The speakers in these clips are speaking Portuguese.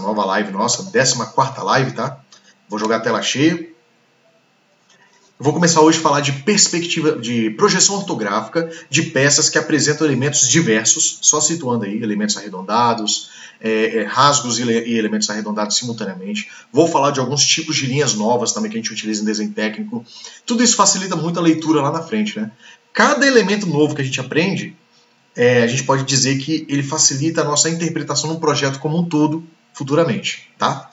nova live nossa, 14ª live, tá? Vou jogar a tela cheia. Vou começar hoje a falar de perspectiva, de projeção ortográfica de peças que apresentam elementos diversos, só situando aí, elementos arredondados, rasgos e elementos arredondados simultaneamente. Vou falar de alguns tipos de linhas novas também que a gente utiliza em desenho técnico. Tudo isso facilita muito a leitura lá na frente, né? Cada elemento novo que a gente aprende, a gente pode dizer que ele facilita a nossa interpretação num projeto como um todo, futuramente, tá?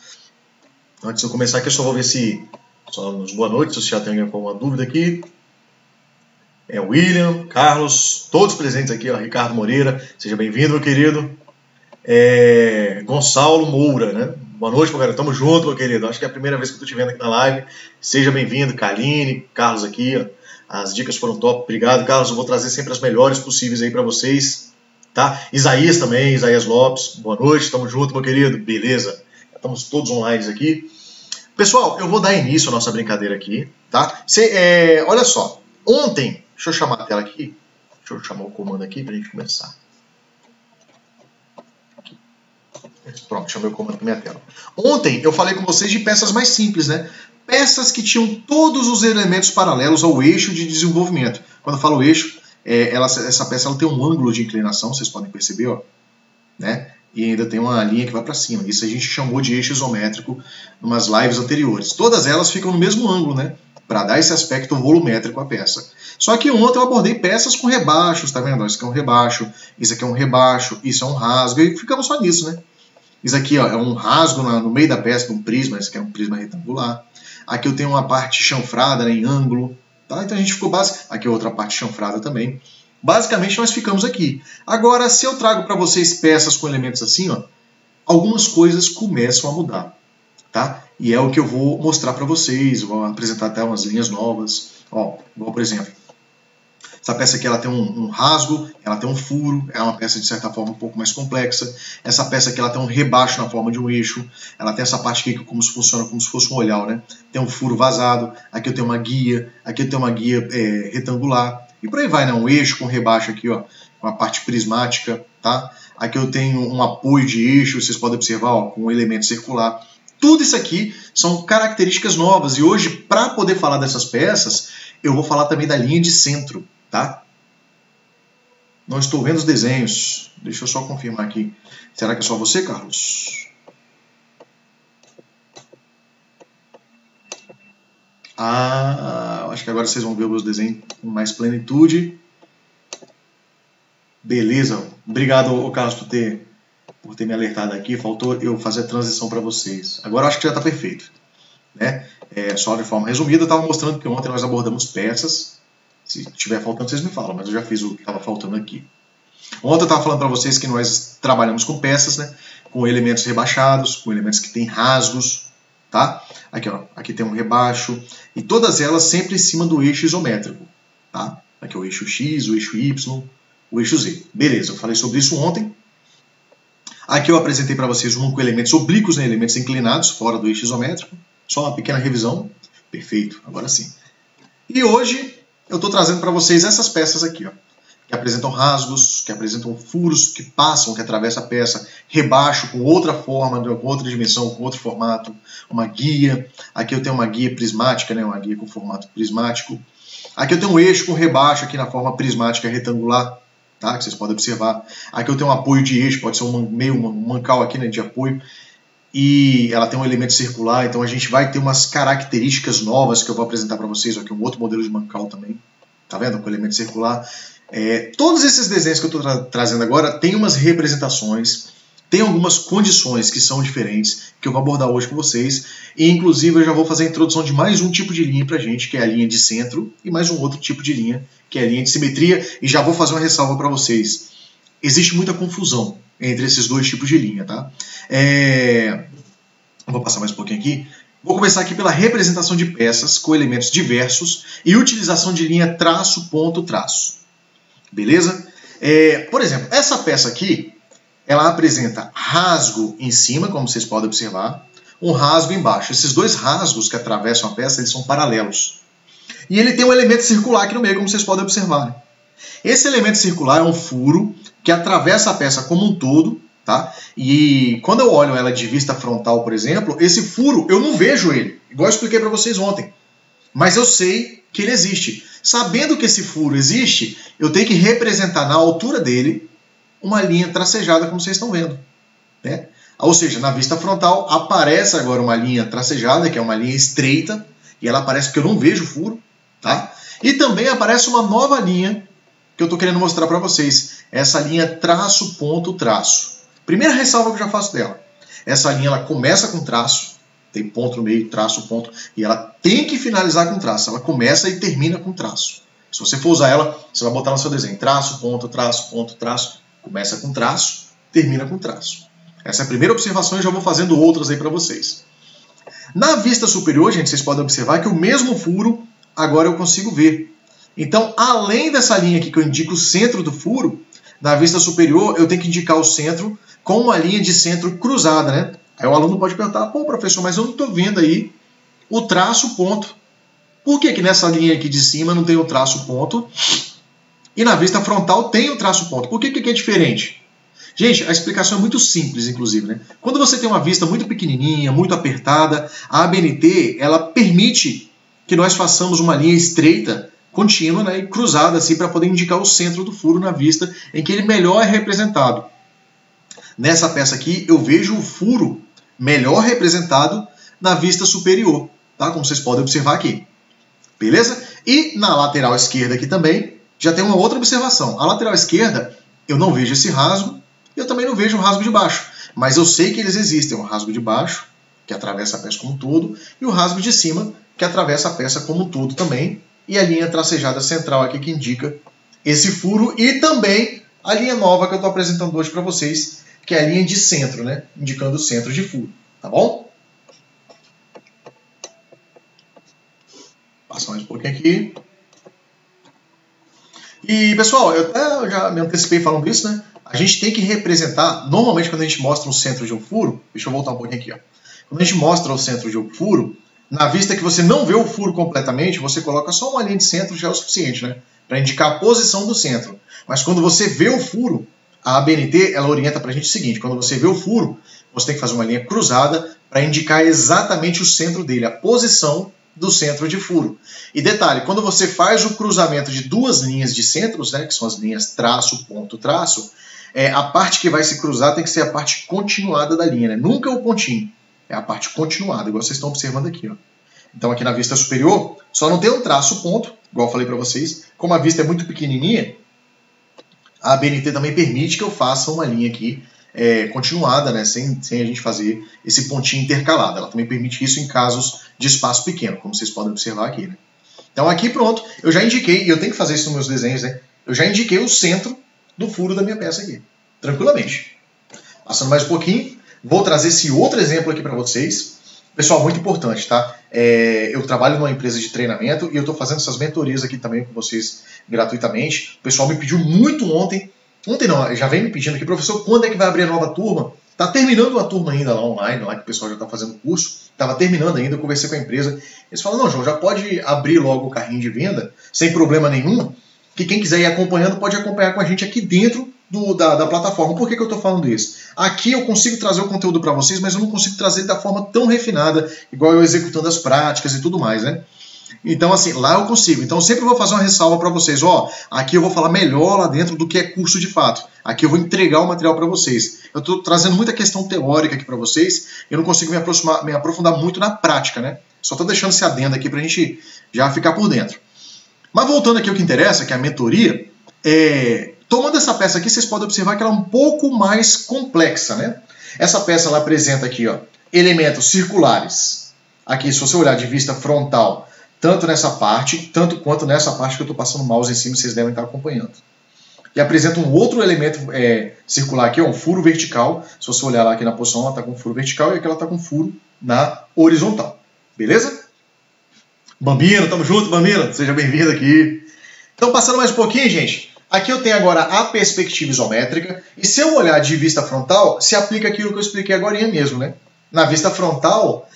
Antes de eu começar aqui, eu só vou ver se... Só nos boa noite, se já tem alguma dúvida aqui. William, Carlos, todos presentes aqui, ó, Ricardo Moreira, seja bem-vindo, meu querido. Gonçalo Moura, né? Boa noite, meu cara, tamo junto, meu querido. Acho que é a primeira vez que eu tô te vendo aqui na live. Seja bem-vindo, Kaline, Carlos aqui, ó. As dicas foram top, obrigado, Carlos. Eu vou trazer sempre as melhores possíveis aí para vocês, tá? Isaías também, Isaías Lopes, boa noite, tamo junto, meu querido. Beleza, estamos todos online aqui. Pessoal, eu vou dar início à nossa brincadeira aqui, tá? Olha só, ontem, deixa eu chamar a tela aqui, deixa eu chamar o comando aqui pra gente começar. Aqui. Pronto, chamei o comando pra minha tela. Ontem eu falei com vocês de peças mais simples, né? Peças que tinham todos os elementos paralelos ao eixo de desenvolvimento. Quando eu falo eixo, essa peça ela tem um ângulo de inclinação, vocês podem perceber, ó, né? E ainda tem uma linha que vai para cima. Isso a gente chamou de eixo isométrico em umas lives anteriores. Todas elas ficam no mesmo ângulo, né? Para dar esse aspecto volumétrico à peça. Só que ontem eu abordei peças com rebaixos, tá vendo? Isso aqui é um rebaixo, isso aqui é um rebaixo, isso é um rasgo, e ficamos só nisso, né? Isso aqui, ó, é um rasgo no meio da peça, de um prisma, esse aqui é um prisma retangular. Aqui eu tenho uma parte chanfrada, né, em ângulo, tá? Então a gente ficou aqui outra parte chanfrada também. Basicamente nós ficamos aqui. Agora, se eu trago para vocês peças com elementos assim, ó, algumas coisas começam a mudar, tá? E é o que eu vou mostrar para vocês, vou apresentar até umas linhas novas. Ó, igual, por exemplo, essa peça aqui ela tem um rasgo, ela tem um furo, é uma peça de certa forma um pouco mais complexa. Essa peça aqui ela tem um rebaixo na forma de um eixo, ela tem essa parte aqui que funciona como se fosse um olhar, né? Tem um furo vazado, aqui eu tenho uma guia, aqui eu tenho uma guia retangular. E por aí vai, né? Um eixo com rebaixo aqui, ó, com a parte prismática, tá? Aqui eu tenho um apoio de eixo, vocês podem observar, ó, com um elemento circular. Tudo isso aqui são características novas. E hoje, para poder falar dessas peças, eu vou falar também da linha de centro, tá? Não estou vendo os desenhos. Deixa eu só confirmar aqui. Será que é só você, Carlos? Acho que agora vocês vão ver os desenhos com mais plenitude. Beleza. Obrigado, Carlos, por ter me alertado aqui. Faltou eu fazer a transição para vocês. Agora acho que já está perfeito, né? Só de forma resumida, eu estava mostrando que ontem nós abordamos peças. Se estiver faltando, vocês me falam, mas eu já fiz o que estava faltando aqui. Ontem eu estava falando para vocês que nós trabalhamos com peças, né? Com elementos rebaixados, com elementos que têm rasgos, tá? Aqui, ó, aqui tem um rebaixo, e todas elas sempre em cima do eixo isométrico, tá? Aqui é o eixo X, o eixo Y, o eixo Z. Beleza, eu falei sobre isso ontem. Aqui eu apresentei para vocês um com elementos oblíquos, né? Elementos inclinados, fora do eixo isométrico. Só uma pequena revisão. Perfeito, agora sim. E hoje eu estou trazendo para vocês essas peças aqui, ó, que apresentam rasgos, que apresentam furos que passam, que atravessam a peça, rebaixo com outra forma, com outra dimensão, com outro formato, uma guia. Aqui eu tenho uma guia prismática, né, uma guia com formato prismático. Aqui eu tenho um eixo com rebaixo aqui na forma prismática retangular, tá, que vocês podem observar. Aqui eu tenho um apoio de eixo, pode ser um mancal aqui, né, de apoio. E ela tem um elemento circular, então a gente vai ter umas características novas que eu vou apresentar para vocês. Aqui um outro modelo de mancal também, tá vendo? Com elemento circular. Todos esses desenhos que eu estou trazendo agora tem umas representações, tem algumas condições que são diferentes, que eu vou abordar hoje com vocês. E inclusive eu já vou fazer a introdução de mais um tipo de linha para a gente, que é a linha de centro, e mais um outro tipo de linha, que é a linha de simetria. E já vou fazer uma ressalva para vocês. Existe muita confusão entre esses dois tipos de linha, tá? Vou passar mais um pouquinho aqui. Vou começar aqui pela representação de peças com elementos diversos e utilização de linha traço, ponto, traço. Beleza? Por exemplo, essa peça aqui, ela apresenta rasgo em cima, como vocês podem observar, um rasgo embaixo. Esses dois rasgos que atravessam a peça, eles são paralelos. E ele tem um elemento circular aqui no meio, como vocês podem observar. Esse elemento circular é um furo que atravessa a peça como um todo, tá? E quando eu olho ela de vista frontal, por exemplo, esse furo eu não vejo ele, igual eu expliquei para vocês ontem. Mas eu sei que ele existe. Sabendo que esse furo existe, eu tenho que representar na altura dele uma linha tracejada, como vocês estão vendo, né? Ou seja, na vista frontal aparece agora uma linha tracejada, que é uma linha estreita, e ela aparece porque eu não vejo o furo, tá? E também aparece uma nova linha que eu estou querendo mostrar para vocês. Essa linha traço, ponto, traço. Primeira ressalva que eu já faço dela. Essa linha ela começa com traço, tem ponto no meio, traço, ponto, e ela tem que finalizar com traço. Ela começa e termina com traço. Se você for usar ela, você vai botar no seu desenho traço, ponto, traço, ponto, traço. Começa com traço, termina com traço. Essa é a primeira observação e já vou fazendo outras aí para vocês. Na vista superior, gente, vocês podem observar que o mesmo furo agora eu consigo ver. Então, além dessa linha aqui que eu indico o centro do furo, na vista superior eu tenho que indicar o centro com uma linha de centro cruzada, né? Aí o aluno pode perguntar, pô, professor, mas eu não estou vendo aí o traço ponto. Por que nessa linha aqui de cima não tem o traço ponto e na vista frontal tem o traço ponto? Por que é diferente? Gente, a explicação é muito simples, inclusive, né? Quando você tem uma vista muito pequenininha, muito apertada, a ABNT, ela permite que nós façamos uma linha estreita, contínua, né, e cruzada, assim, para poder indicar o centro do furo na vista, em que ele melhor é representado. Nessa peça aqui, eu vejo o furo melhor representado na vista superior, tá? Como vocês podem observar aqui. Beleza? E na lateral esquerda aqui também, já tem uma outra observação. A lateral esquerda, eu não vejo esse rasgo, eu também não vejo o rasgo de baixo, mas eu sei que eles existem. O rasgo de baixo, que atravessa a peça como um todo, e o rasgo de cima, que atravessa a peça como um todo também, e a linha tracejada central aqui que indica esse furo, e também a linha nova que eu estou apresentando hoje para vocês, que é a linha de centro, né? Indicando o centro de furo, tá bom? Passar mais um pouquinho aqui. E, pessoal, eu já me antecipei falando isso, né? A gente tem que representar, normalmente quando a gente mostra o centro de um furo, deixa eu voltar um pouquinho aqui, ó. Quando a gente mostra o centro de um furo, na vista que você não vê o furo completamente, você coloca só uma linha de centro, já é o suficiente, né? Para indicar a posição do centro. Mas quando você vê o furo, a ABNT, ela orienta para a gente o seguinte, quando você vê o furo, você tem que fazer uma linha cruzada para indicar exatamente o centro dele, a posição do centro de furo. E detalhe, quando você faz o cruzamento de duas linhas de centros, né, que são as linhas traço, ponto, traço, a parte que vai se cruzar tem que ser a parte continuada da linha, né? Nunca o pontinho, é a parte continuada, igual vocês estão observando aqui, ó. Então aqui na vista superior, só não tem um traço ponto, igual eu falei para vocês, como a vista é muito pequenininha, a ABNT também permite que eu faça uma linha aqui continuada, né, sem a gente fazer esse pontinho intercalado. Ela também permite isso em casos de espaço pequeno, como vocês podem observar aqui, né? Então aqui pronto, eu já indiquei, e eu tenho que fazer isso nos meus desenhos, né? Eu já indiquei o centro do furo da minha peça aqui, tranquilamente. Passando mais um pouquinho, vou trazer esse outro exemplo aqui para vocês. Pessoal, muito importante, tá? Eu trabalho numa empresa de treinamento e eu estou fazendo essas mentorias aqui também com vocês gratuitamente. O pessoal me pediu muito ontem não, já vem me pedindo aqui, professor, quando é que vai abrir a nova turma? Está terminando uma turma ainda lá online, lá que o pessoal já está fazendo curso, estava terminando ainda, eu conversei com a empresa. Eles falam, não, João, já pode abrir logo o carrinho de venda, sem problema nenhum, que quem quiser ir acompanhando pode acompanhar com a gente aqui dentro da plataforma. Por que eu estou falando isso? Aqui eu consigo trazer o conteúdo para vocês, mas eu não consigo trazer ele da forma tão refinada, igual eu executando as práticas e tudo mais, né? Então, assim, lá eu consigo. Então, eu sempre vou fazer uma ressalva para vocês. Ó, aqui eu vou falar melhor lá dentro do que é curso de fato. Aqui eu vou entregar o material para vocês. Eu estou trazendo muita questão teórica aqui para vocês. Eu não consigo me aprofundar muito na prática, né? Só estou deixando esse adendo aqui para a gente já ficar por dentro. Mas voltando aqui ao que interessa, que é a mentoria, tomando essa peça aqui, vocês podem observar que ela é um pouco mais complexa, né? Essa peça ela apresenta aqui, ó, elementos circulares. Aqui, se você olhar de vista frontal, tanto nessa parte, tanto quanto nessa parte que eu estou passando o mouse em cima, vocês devem estar acompanhando. E apresenta um outro elemento circular aqui, um furo vertical. Se você olhar lá aqui na posição, ela está com furo vertical e aqui ela está com furo na horizontal. Beleza? Bambino, tamo junto, Bambino. Seja bem-vindo aqui. Então, passando mais um pouquinho, gente. Aqui eu tenho agora a perspectiva isométrica. E se eu olhar de vista frontal, se aplica aquilo que eu expliquei agora mesmo, né? Na vista frontal,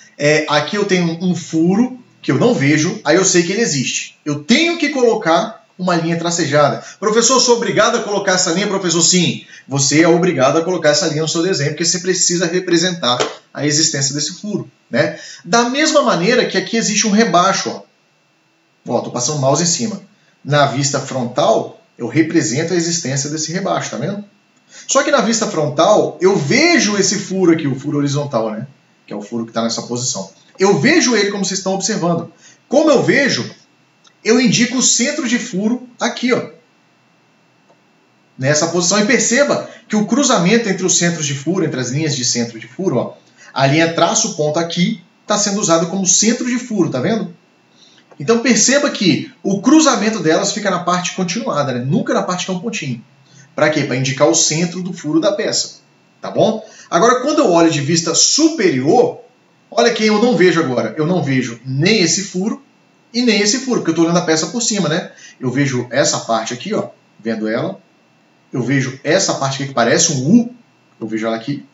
aqui eu tenho um furo que eu não vejo, aí eu sei que ele existe. Eu tenho que colocar uma linha tracejada. Professor, sou obrigado a colocar essa linha? Professor, sim. Você é obrigado a colocar essa linha no seu desenho, porque você precisa representar a existência desse furo, né? Da mesma maneira que aqui existe um rebaixo, ó. Estou passando o mouse em cima. Na vista frontal, eu represento a existência desse rebaixo, tá vendo? Só que na vista frontal, eu vejo esse furo aqui, o furo horizontal, né? Que é o furo que está nessa posição. Eu vejo ele como vocês estão observando. Como eu vejo, eu indico o centro de furo aqui, ó. Nessa posição. E perceba que o cruzamento entre os centros de furo, entre as linhas de centro de furo, ó, a linha traço ponto aqui está sendo usada como centro de furo, tá vendo? Então perceba que o cruzamento delas fica na parte continuada, né? Nunca na parte que é um pontinho. Para quê? Para indicar o centro do furo da peça. Tá bom? Agora, quando eu olho de vista superior, olha quem eu não vejo agora. Eu não vejo nem esse furo e nem esse furo, porque eu estou olhando a peça por cima, né? Eu vejo essa parte aqui, ó, vendo ela. Eu vejo essa parte aqui que parece um U, eu vejo ela aqui.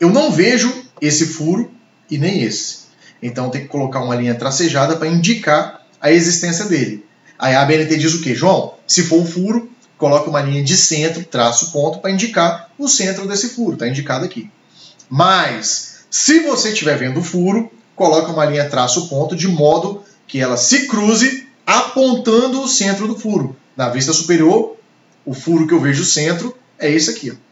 Eu não vejo esse furo e nem esse. Então tem que colocar uma linha tracejada para indicar a existência dele. Aí a ABNT diz o quê? João, se for um furo, coloca uma linha de centro, traço ponto, para indicar o centro desse furo. Está indicado aqui. Mas, se você estiver vendo o furo, coloca uma linha traço ponto de modo que ela se cruze apontando o centro do furo. Na vista superior, o furo que eu vejo o centro é esse aqui, ó.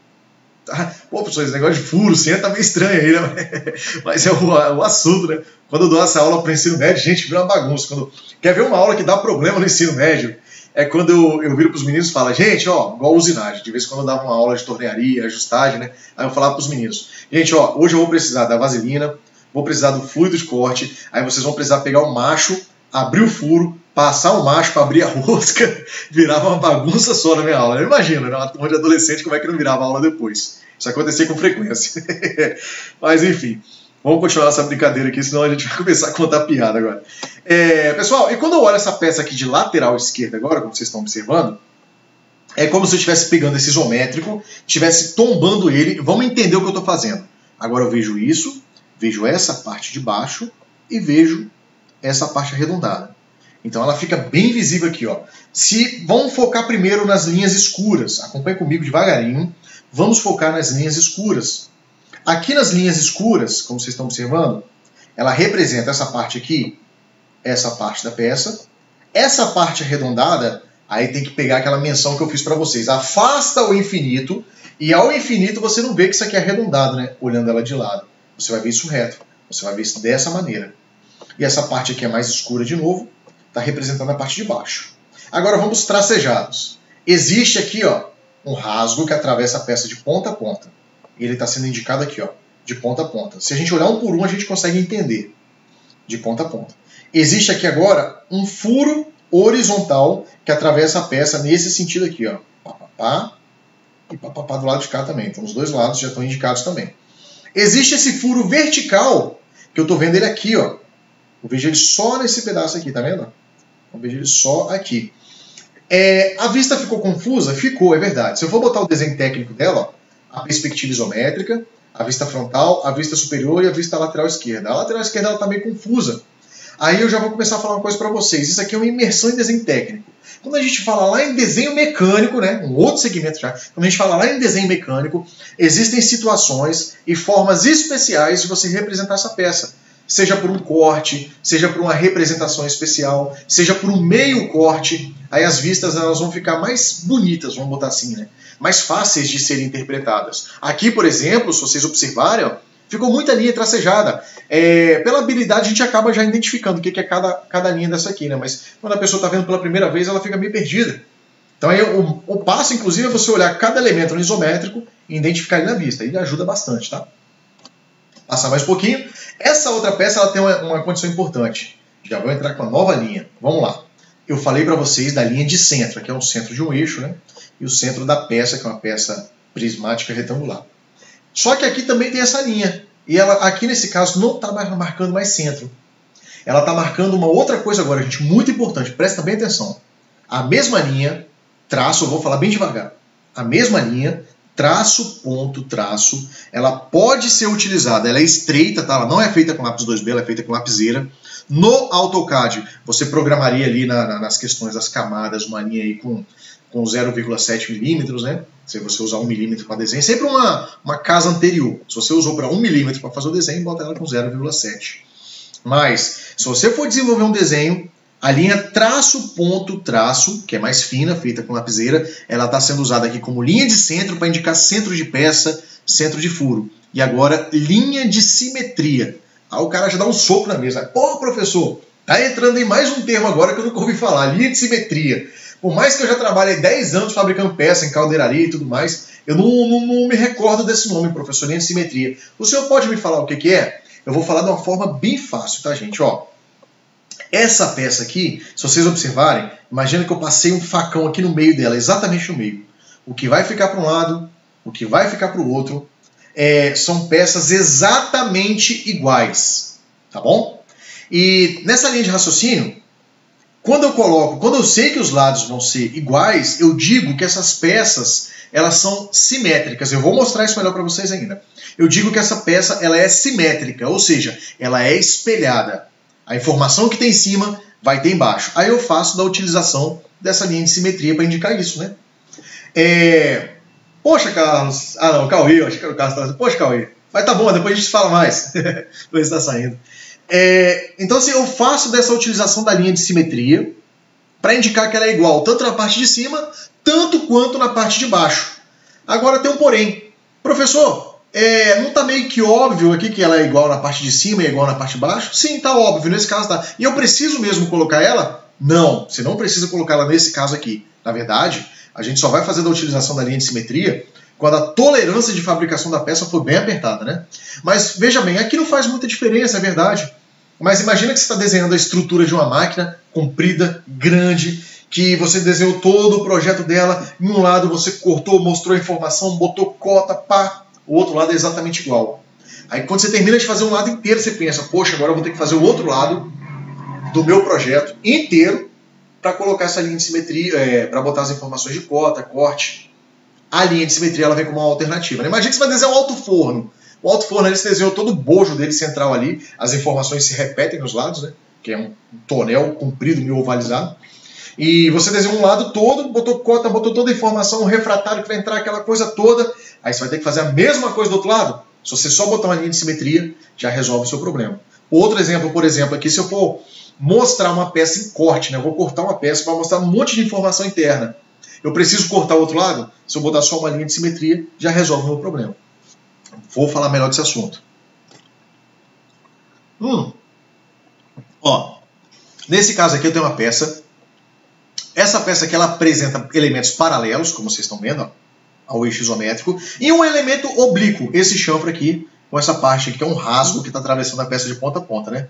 Pô, professor, esse negócio de furo, centro tá meio estranho aí, né? Mas é o assunto, né? Quando eu dou essa aula para o ensino médio, gente, vira uma bagunça. Quando quer ver uma aula que dá problema no ensino médio, é quando eu viro para os meninos e falo, gente, ó, igual usinagem. De vez em quando eu dava uma aula de tornearia, ajustagem, né? Aí eu falava para os meninos, gente, ó, hoje eu vou precisar da vaselina, vou precisar do fluido de corte, aí vocês vão precisar pegar o macho, abrir o furo, passar o macho para abrir a rosca, virava uma bagunça só na minha aula. Eu imagino, né? Uma turma de adolescente, como é que não virava aula depois? Isso acontecia com frequência. Mas enfim, vamos continuar essa brincadeira aqui, senão a gente vai começar a contar piada agora. Pessoal, e quando eu olho essa peça aqui de lateral esquerda agora, como vocês estão observando, é como se eu estivesse pegando esse isométrico, estivesse tombando ele. Vamos entender o que eu estou fazendo. Agora eu vejo isso, vejo essa parte de baixo e vejo essa parte arredondada. Então ela fica bem visível aqui, ó. Vamos focar primeiro nas linhas escuras. Acompanhe comigo devagarinho. Vamos focar nas linhas escuras. Aqui nas linhas escuras, como vocês estão observando, ela representa essa parte aqui, essa parte da peça. Essa parte arredondada, aí tem que pegar aquela menção que eu fiz para vocês. Afasta o infinito, e ao infinito você não vê que isso aqui é arredondado, né? Olhando ela de lado. Você vai ver isso reto. Você vai ver isso dessa maneira. E essa parte aqui é mais escura de novo, está representando a parte de baixo. Agora vamos tracejados. Existe aqui, ó, um rasgo que atravessa a peça de ponta a ponta. Ele está sendo indicado aqui, ó, de ponta a ponta. Se a gente olhar um por um, a gente consegue entender. De ponta a ponta. Existe aqui agora um furo horizontal que atravessa a peça nesse sentido aqui, ó. Pá, e pá do lado de cá também. Então os dois lados já estão indicados também. Existe esse furo vertical, que eu estou vendo ele aqui, ó. Eu vejo ele só nesse pedaço aqui, tá vendo? Eu vejo ele só aqui. A vista ficou confusa? Ficou, é verdade. Se eu for botar o desenho técnico dela, ó, a perspectiva isométrica, a vista frontal, a vista superior e a vista lateral esquerda. A lateral esquerda está meio confusa. Aí eu já vou começar a falar uma coisa para vocês. Isso aqui é uma imersão em desenho técnico. Quando a gente fala lá em desenho mecânico, né, um outro segmento já, quando a gente fala lá em desenho mecânico, existem situações e formas especiais de você representar essa peça. Seja por um corte, seja por uma representação especial, seja por um meio corte, aí as vistas elas vão ficar mais bonitas, vamos botar assim, né? Mais fáceis de serem interpretadas. Aqui, por exemplo, se vocês observarem, ó, ficou muita linha tracejada. Pela habilidade a gente acaba já identificando o que é cada linha dessa aqui, né? Mas quando a pessoa está vendo pela primeira vez, ela fica meio perdida. Então aí o passo, inclusive, é você olhar cada elemento no isométrico e identificar ele na vista. Ele ajuda bastante, tá? Passar mais um pouquinho. Essa outra peça ela tem uma condição importante. Já vou entrar com a nova linha. Vamos lá. Eu falei para vocês da linha de centro, que é o centro de um eixo, né? E o centro da peça, que é uma peça prismática retangular. Só que aqui também tem essa linha. E ela, aqui nesse caso, não está marcando mais centro. Ela está marcando uma outra coisa agora, gente, muito importante. Presta bem atenção. A mesma linha, traço, eu vou falar bem devagar. A mesma linha, traço, ponto, traço, ela pode ser utilizada, ela é estreita, tá? Ela não é feita com lápis 2B, ela é feita com lapiseira. No AutoCAD, você programaria ali nas questões das camadas uma linha aí com 0,7 milímetros, né? Se você usar 1 milímetro para desenho, sempre uma casa anterior. Se você usou para 1 milímetro para fazer o desenho, bota ela com 0,7. Mas, se você for desenvolver um desenho, a linha traço, ponto, traço, que é mais fina, feita com lapiseira, ela está sendo usada aqui como linha de centro para indicar centro de peça, centro de furo. E agora, linha de simetria. Aí o cara já dá um soco na mesa. Pô, professor, tá entrando em mais um termo agora que eu nunca ouvi falar, linha de simetria. Por mais que eu já trabalhe 10 anos fabricando peça em caldeiraria e tudo mais, eu não me recordo desse nome, professor, linha de simetria. O senhor pode me falar o que é? Eu vou falar de uma forma bem fácil, tá, gente? Ó, essa peça aqui, se vocês observarem, imagina que eu passei um facão aqui no meio dela, exatamente no meio. O que vai ficar para um lado, o que vai ficar para o outro, são peças exatamente iguais, tá bom? E nessa linha de raciocínio, quando eu sei que os lados vão ser iguais, eu digo que essas peças, elas são simétricas. Eu vou mostrar isso melhor para vocês ainda. Eu digo que essa peça, ela é simétrica, ou seja, ela é espelhada. A informação que tem em cima vai ter embaixo. Aí eu faço da utilização dessa linha de simetria para indicar isso, né? Poxa, Carlos... Ah, não, Cauê, eu achei que era o Carlos. Poxa, Cauê, mas tá bom, depois a gente fala mais. Depois está saindo. Então, assim, eu faço dessa utilização da linha de simetria para indicar que ela é igual tanto na parte de cima, tanto quanto na parte de baixo. Agora tem um porém. Professor, não está meio que óbvio aqui que ela é igual na parte de cima e é igual na parte de baixo? Sim, está óbvio, nesse caso tá. E eu preciso mesmo colocar ela? Não, você não precisa colocar ela nesse caso aqui. Na verdade, a gente só vai fazer da utilização da linha de simetria quando a tolerância de fabricação da peça for bem apertada, né? Mas veja bem, aqui não faz muita diferença, é verdade. Mas imagina que você está desenhando a estrutura de uma máquina comprida, grande, que você desenhou todo o projeto dela, em um lado você cortou, mostrou a informação, botou cota, pá, o outro lado é exatamente igual. Aí quando você termina de fazer um lado inteiro, você pensa, poxa, agora eu vou ter que fazer o outro lado do meu projeto inteiro para colocar essa linha de simetria, para botar as informações de cota, corte. A linha de simetria ela vem como uma alternativa, né? Imagina que você vai desenhar um alto forno. O alto forno ele se desenhou todo o bojo dele central ali, as informações se repetem nos lados, né? Que é um tonel comprido, meio ovalizado. E você desenhou um lado todo, botou cota, botou toda a informação, um refratário que vai entrar, aquela coisa toda. Aí você vai ter que fazer a mesma coisa do outro lado. Se você só botar uma linha de simetria, já resolve o seu problema. Outro exemplo, por exemplo, aqui, se eu for mostrar uma peça em corte, né? Eu vou cortar uma peça para mostrar um monte de informação interna. Eu preciso cortar o outro lado? Se eu botar só uma linha de simetria, já resolve o meu problema. Vou falar melhor desse assunto. Ó, nesse caso aqui eu tenho uma peça. Essa peça aqui ela apresenta elementos paralelos, como vocês estão vendo, ó, ao eixo isométrico, e um elemento oblíquo, esse chanfre aqui, com essa parte aqui, que é um rasgo que está atravessando a peça de ponta a ponta, né?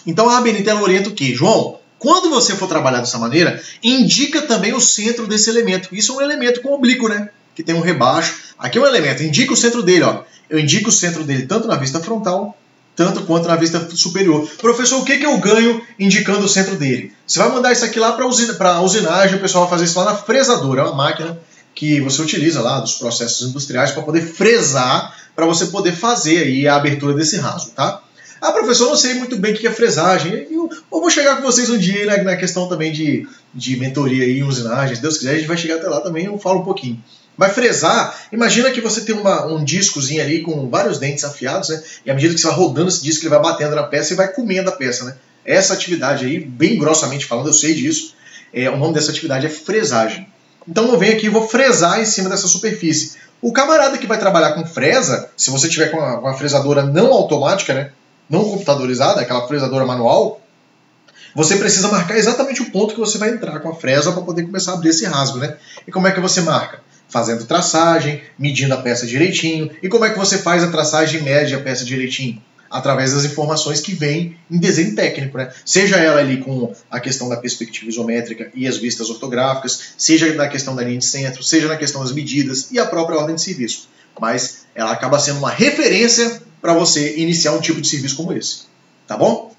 Então a Benita ela orienta o quê? João, quando você for trabalhar dessa maneira, indica também o centro desse elemento. Isso é um elemento com oblíquo, né? Que tem um rebaixo. Aqui é um elemento, indica o centro dele, ó. Eu indico o centro dele tanto na vista frontal, tanto quanto na vista superior. Professor, o que eu ganho indicando o centro dele? Você vai mandar isso aqui lá para a usinagem, o pessoal vai fazer isso lá na fresadora. É uma máquina que você utiliza lá dos processos industriais para poder fresar, para você poder fazer aí a abertura desse rasgo, tá? Ah, professor, eu não sei muito bem o que é fresagem. Eu vou chegar com vocês um dia na questão também de mentoria aí em usinagem. Se Deus quiser, a gente vai chegar até lá também, eu falo um pouquinho. Mas fresar, imagina que você tem um discozinho ali com vários dentes afiados, né? E à medida que você vai rodando esse disco, ele vai batendo na peça e vai comendo a peça, né? Essa atividade aí, bem grossamente falando, eu sei disso, o nome dessa atividade é fresagem. Então eu venho aqui e vou fresar em cima dessa superfície. O camarada que vai trabalhar com fresa, se você tiver com uma fresadora não automática, né? Não computadorizada, aquela fresadora manual, você precisa marcar exatamente o ponto que você vai entrar com a fresa para poder começar a abrir esse rasgo, né? E como é que você marca? Fazendo traçagem, medindo a peça direitinho. E como é que você faz a traçagem e mede a peça direitinho? Através das informações que vêm em desenho técnico, né? Seja ela ali com a questão da perspectiva isométrica e as vistas ortográficas, seja na questão da linha de centro, seja na questão das medidas e a própria ordem de serviço. Mas ela acaba sendo uma referência para você iniciar um tipo de serviço como esse. Tá bom?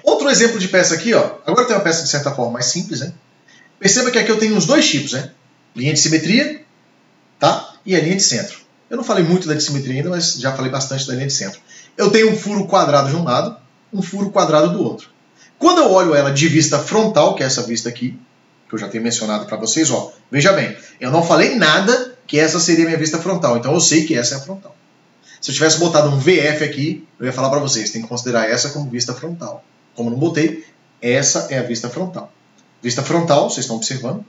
Outro exemplo de peça aqui, ó. Agora tem uma peça de certa forma mais simples, né? Perceba que aqui eu tenho os dois tipos, né? Linha de simetria tá? E a linha de centro. Eu não falei muito da dissimetria ainda, mas já falei bastante da linha de centro. Eu tenho um furo quadrado de um lado, um furo quadrado do outro. Quando eu olho ela de vista frontal, que é essa vista aqui, que eu já tenho mencionado para vocês, ó, veja bem, eu não falei nada que essa seria minha vista frontal, então eu sei que essa é a frontal. Se eu tivesse botado um VF aqui, eu ia falar para vocês, tem que considerar essa como vista frontal. Como eu não botei, essa é a vista frontal. Vista frontal, vocês estão observando,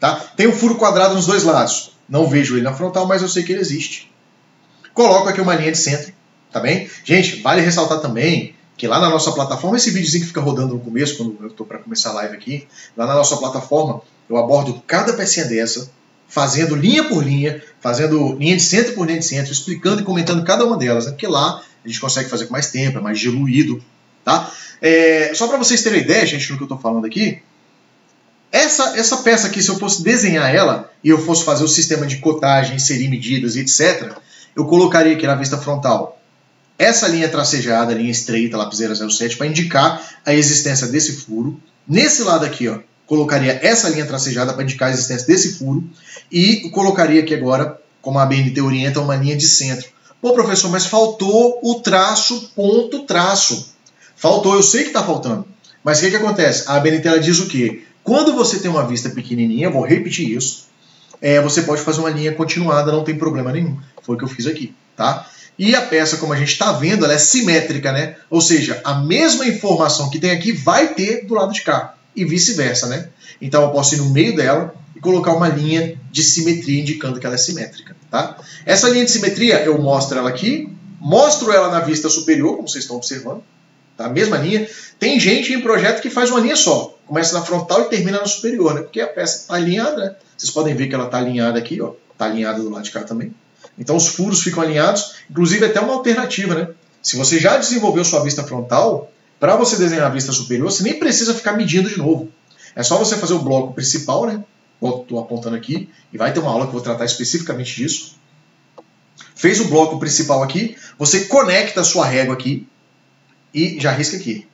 tá? Tem um furo quadrado nos dois lados. Não vejo ele na frontal, mas eu sei que ele existe. Coloco aqui uma linha de centro, tá bem? Gente, vale ressaltar também que lá na nossa plataforma, esse videozinho que fica rodando no começo, quando eu estou para começar a live aqui, lá na nossa plataforma, eu abordo cada pecinha dessa, fazendo linha por linha, fazendo linha de centro por linha de centro, explicando e comentando cada uma delas, né? Porque lá a gente consegue fazer com mais tempo, é mais diluído, tá? Só para vocês terem ideia, gente, no que eu estou falando aqui, essa peça aqui, se eu fosse desenhar ela, e eu fosse fazer o sistema de cotagem, inserir medidas e etc., eu colocaria aqui na vista frontal essa linha tracejada, linha estreita, lapiseira 07, para indicar a existência desse furo. Nesse lado aqui, ó, colocaria essa linha tracejada para indicar a existência desse furo. E colocaria aqui agora, como a BNT orienta, uma linha de centro. Pô, professor, mas faltou o traço, ponto, traço. Faltou, eu sei que está faltando. Mas o que acontece? A BNT ela diz o quê? Quando você tem uma vista pequenininha, vou repetir isso, você pode fazer uma linha continuada, não tem problema nenhum. Foi o que eu fiz aqui, tá? E a peça, como a gente está vendo, ela é simétrica, né? Ou seja, a mesma informação que tem aqui vai ter do lado de cá. E vice-versa, né? Então eu posso ir no meio dela e colocar uma linha de simetria indicando que ela é simétrica, tá? Essa linha de simetria, eu mostro ela aqui, mostro ela na vista superior, como vocês estão observando, tá? A mesma linha. Tem gente em projeto que faz uma linha só. Começa na frontal e termina na superior, né? Porque a peça está alinhada, né? Vocês podem ver que ela está alinhada aqui, ó. Está alinhada do lado de cá também. Então os furos ficam alinhados, inclusive até uma alternativa, né? Se você já desenvolveu sua vista frontal, para você desenhar a vista superior, você nem precisa ficar medindo de novo. É só você fazer o bloco principal, né? Estou apontando aqui, e vai ter uma aula que eu vou tratar especificamente disso. Fez o bloco principal aqui, você conecta a sua régua aqui e já risca aqui.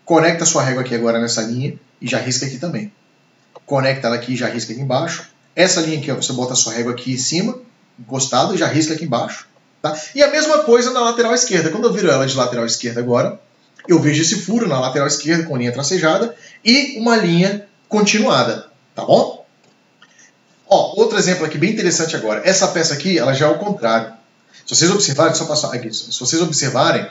Conecta a sua régua aqui agora nessa linha e já risca aqui também. Conecta ela aqui e já risca aqui embaixo. Essa linha aqui, ó, você bota a sua régua aqui em cima, encostado, e já risca aqui embaixo. Tá? E a mesma coisa na lateral esquerda. Quando eu viro ela de lateral esquerda agora, eu vejo esse furo na lateral esquerda com linha tracejada e uma linha continuada. Tá bom? Ó, outro exemplo aqui bem interessante agora. Essa peça aqui, ela já é ao contrário. Se vocês observarem, só passar aqui, se vocês observarem,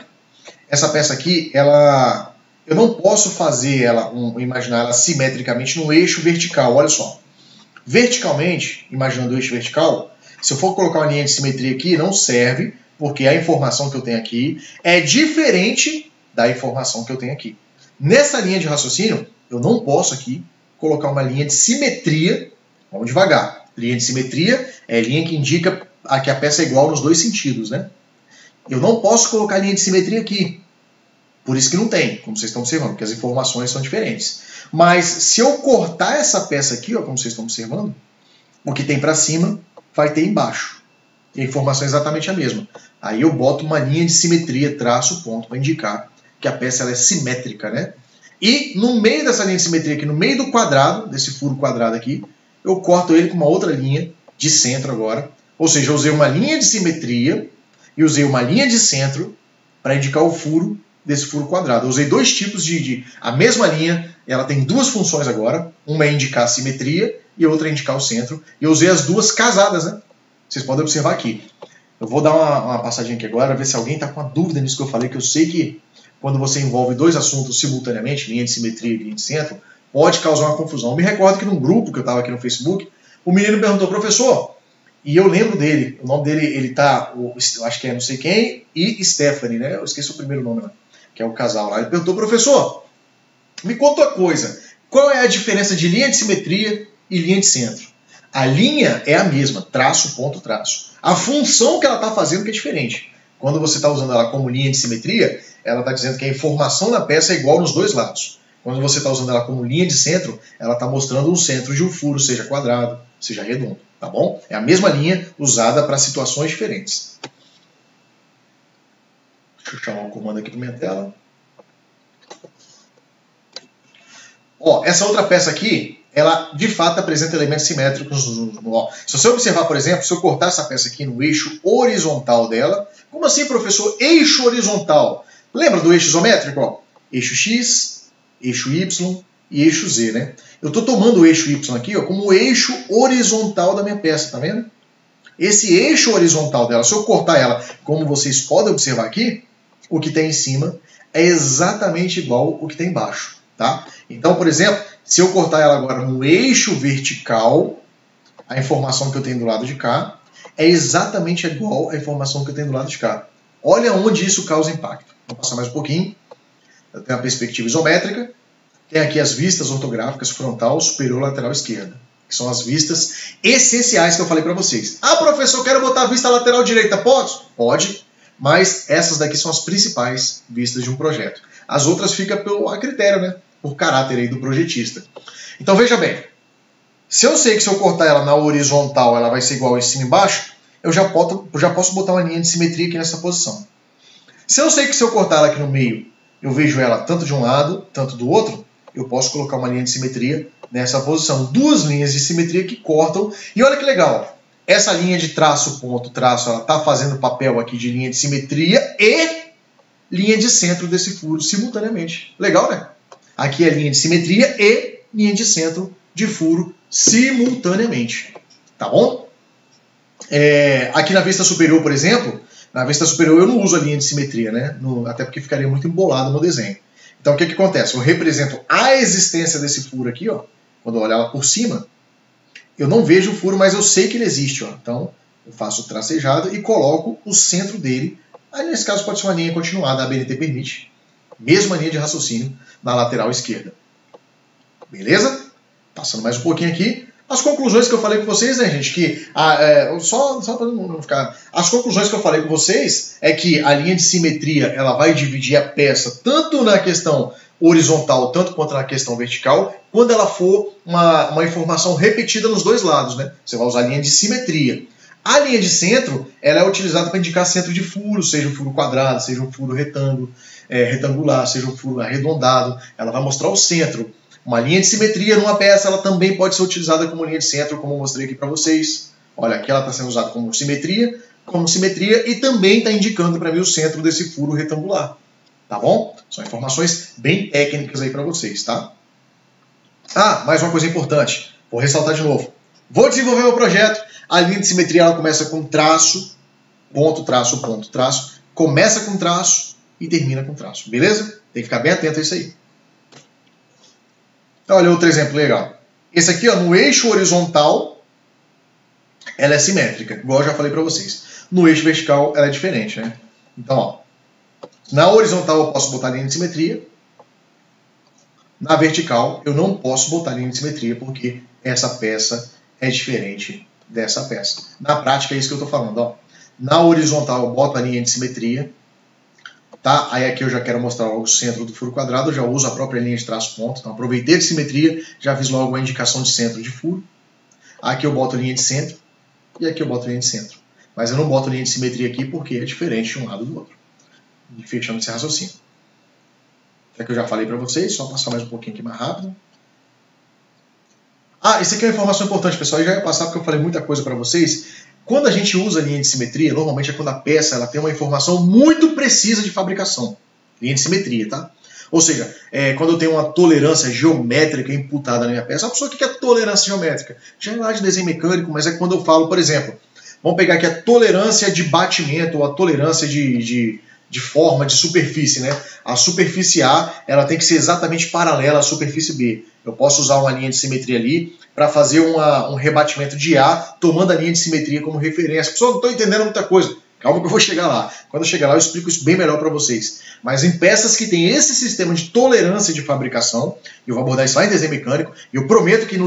essa peça aqui, ela, eu não posso fazer ela, imaginar ela simetricamente no eixo vertical. Olha só. Verticalmente, imaginando o eixo vertical, se eu for colocar uma linha de simetria aqui, não serve, porque a informação que eu tenho aqui é diferente da informação que eu tenho aqui. Nessa linha de raciocínio, eu não posso aqui colocar uma linha de simetria. Vamos devagar. Linha de simetria é linha que indica que a peça é igual nos dois sentidos, né? Eu não posso colocar linha de simetria aqui. Por isso que não tem, como vocês estão observando, porque as informações são diferentes. Mas se eu cortar essa peça aqui, ó, como vocês estão observando, o que tem para cima vai ter embaixo. E a informação é exatamente a mesma. Aí eu boto uma linha de simetria, traço, ponto, para indicar que a peça ela é simétrica, né? E no meio dessa linha de simetria aqui, no meio do quadrado, desse furo quadrado aqui, eu corto ele com uma outra linha de centro agora. Ou seja, eu usei uma linha de simetria e usei uma linha de centro para indicar o furo desse furo quadrado. Eu usei dois tipos a mesma linha, ela tem duas funções agora. Uma é indicar a simetria e a outra é indicar o centro. E eu usei as duas casadas, né? Vocês podem observar aqui. Eu vou dar uma passadinha aqui agora, ver se alguém está com uma dúvida nisso que eu falei, que eu sei que quando você envolve dois assuntos simultaneamente, linha de simetria e linha de centro, pode causar uma confusão. Eu me recordo que num grupo que eu estava aqui no Facebook, o menino perguntou, professor, e eu lembro dele, o nome dele, ele tá, eu acho que é não sei quem, e Stephanie, né? Eu esqueci o primeiro nome lá, que é o casal lá. Ele perguntou, professor, me conta uma coisa, qual é a diferença de linha de simetria e linha de centro? A linha é a mesma, traço, ponto, traço. A função que ela está fazendo que é diferente. Quando você está usando ela como linha de simetria, ela está dizendo que a informação da peça é igual nos dois lados. Quando você está usando ela como linha de centro, ela está mostrando um centro de um furo, seja quadrado, seja redondo. Tá bom? É a mesma linha usada para situações diferentes. Deixa eu chamar o comando aqui para minha tela. Ó, essa outra peça aqui, ela de fato apresenta elementos simétricos no ó. Se você observar, por exemplo, se eu cortar essa peça aqui no eixo horizontal dela, como assim, professor? Eixo horizontal. Lembra do eixo isométrico? Ó? Eixo X, eixo Y e eixo Z, né? Eu estou tomando o eixo Y aqui, ó, como o eixo horizontal da minha peça, tá vendo? Esse eixo horizontal dela, se eu cortar ela, como vocês podem observar aqui, o que tem em cima é exatamente igual ao que tem embaixo, tá? Então, por exemplo, se eu cortar ela agora no eixo vertical, a informação que eu tenho do lado de cá é exatamente igual à informação que eu tenho do lado de cá. Olha onde isso causa impacto. Vou passar mais um pouquinho. Eu tenho a perspectiva isométrica, tem aqui as vistas ortográficas frontal, superior, lateral, esquerda, que são as vistas essenciais que eu falei para vocês. Ah, professor, eu quero botar a vista lateral direita. Pode? Pode, mas essas daqui são as principais vistas de um projeto. As outras ficam a critério, né? Por caráter aí do projetista. Então veja bem, se eu sei que se eu cortar ela na horizontal ela vai ser igual em cima e embaixo, eu já posso botar uma linha de simetria aqui nessa posição. Se eu sei que se eu cortar ela aqui no meio, eu vejo ela tanto de um lado, tanto do outro, eu posso colocar uma linha de simetria nessa posição. Duas linhas de simetria que cortam. E olha que legal, essa linha de traço, ponto, traço, ela está fazendo papel aqui de linha de simetria e linha de centro desse furo simultaneamente. Legal, né? Aqui é linha de simetria e linha de centro de furo simultaneamente. Tá bom? Aqui na vista superior, por exemplo, na vista superior eu não uso a linha de simetria, né? Até porque ficaria muito embolado no desenho. Então o que acontece? Eu represento a existência desse furo aqui, ó. Quando eu olhar lá por cima, eu não vejo o furo, mas eu sei que ele existe, ó. Então eu faço o tracejado e coloco o centro dele. Aí nesse caso pode ser uma linha continuada, a BNT permite. Mesma linha de raciocínio na lateral esquerda. Beleza? Passando mais um pouquinho aqui. As conclusões que eu falei com vocês, né, gente? Que só para não ficar. As conclusões que eu falei com vocês é que a linha de simetria ela vai dividir a peça tanto na questão horizontal, tanto quanto na questão vertical, quando ela for uma informação repetida nos dois lados, né? Você vai usar a linha de simetria. A linha de centro ela é utilizada para indicar centro de furo, seja um furo quadrado, seja um furo retangular, seja um furo arredondado. Ela vai mostrar o centro. Uma linha de simetria numa peça ela também pode ser utilizada como linha de centro, como eu mostrei aqui para vocês. Olha, aqui ela está sendo usada como simetria e também está indicando para mim o centro desse furo retangular. Tá bom? São informações bem técnicas aí para vocês, tá? Ah, mais uma coisa importante. Vou ressaltar de novo. Vou desenvolver meu projeto. A linha de simetria ela começa com traço, ponto, traço, ponto, traço. Começa com traço e termina com traço. Beleza? Tem que ficar bem atento a isso aí. Olha outro exemplo legal. Esse aqui, ó, no eixo horizontal, ela é simétrica, igual eu já falei para vocês. No eixo vertical, ela é diferente, né? Então, ó, na horizontal eu posso botar linha de simetria. Na vertical, eu não posso botar linha de simetria, porque essa peça é diferente dessa peça. Na prática, é isso que eu estou falando, ó. Na horizontal, eu boto a linha de simetria. Tá? Aí aqui eu já quero mostrar logo o centro do furo quadrado, eu já uso a própria linha de traço ponto, então aproveitei de simetria, já fiz logo a indicação de centro de furo. Aqui eu boto linha de centro e aqui eu boto linha de centro. Mas eu não boto linha de simetria aqui porque é diferente de um lado do outro. E fechando esse raciocínio. É que eu já falei para vocês, só passar mais um pouquinho aqui mais rápido. Ah, isso aqui é uma informação importante, pessoal, eu já ia passar porque eu falei muita coisa para vocês. Quando a gente usa a linha de simetria, normalmente é quando a peça ela tem uma informação muito precisa de fabricação. Linha de simetria, tá? Ou seja, quando eu tenho uma tolerância geométrica imputada na minha peça. A pessoa, o que é tolerância geométrica? Já é lá de desenho mecânico, mas é quando eu falo, por exemplo, vamos pegar aqui a tolerância de batimento ou a tolerância de forma, de superfície, né? A superfície A ela tem que ser exatamente paralela à superfície B. Eu posso usar uma linha de simetria ali para fazer um rebatimento de A, tomando a linha de simetria como referência. Pessoal, não estou entendendo muita coisa. Calma que eu vou chegar lá. Quando eu chegar lá eu explico isso bem melhor para vocês. Mas em peças que tem esse sistema de tolerância de fabricação, eu vou abordar isso lá em desenho mecânico, e eu prometo que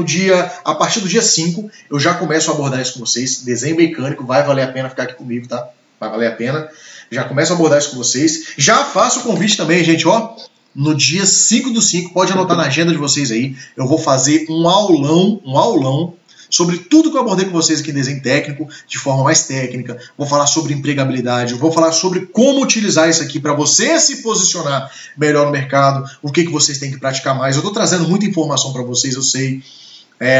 a partir do dia 5, eu já começo a abordar isso com vocês. Desenho mecânico, vai valer a pena ficar aqui comigo, tá? Vai valer a pena. Já começo a abordar isso com vocês. Já faço o convite também, gente, ó. No dia 5/5, pode anotar na agenda de vocês aí, eu vou fazer um aulão sobre tudo que eu abordei com vocês aqui em desenho técnico, de forma mais técnica. Vou falar sobre empregabilidade, vou falar sobre como utilizar isso aqui para você se posicionar melhor no mercado, o que vocês têm que praticar mais. Eu estou trazendo muita informação para vocês, eu sei.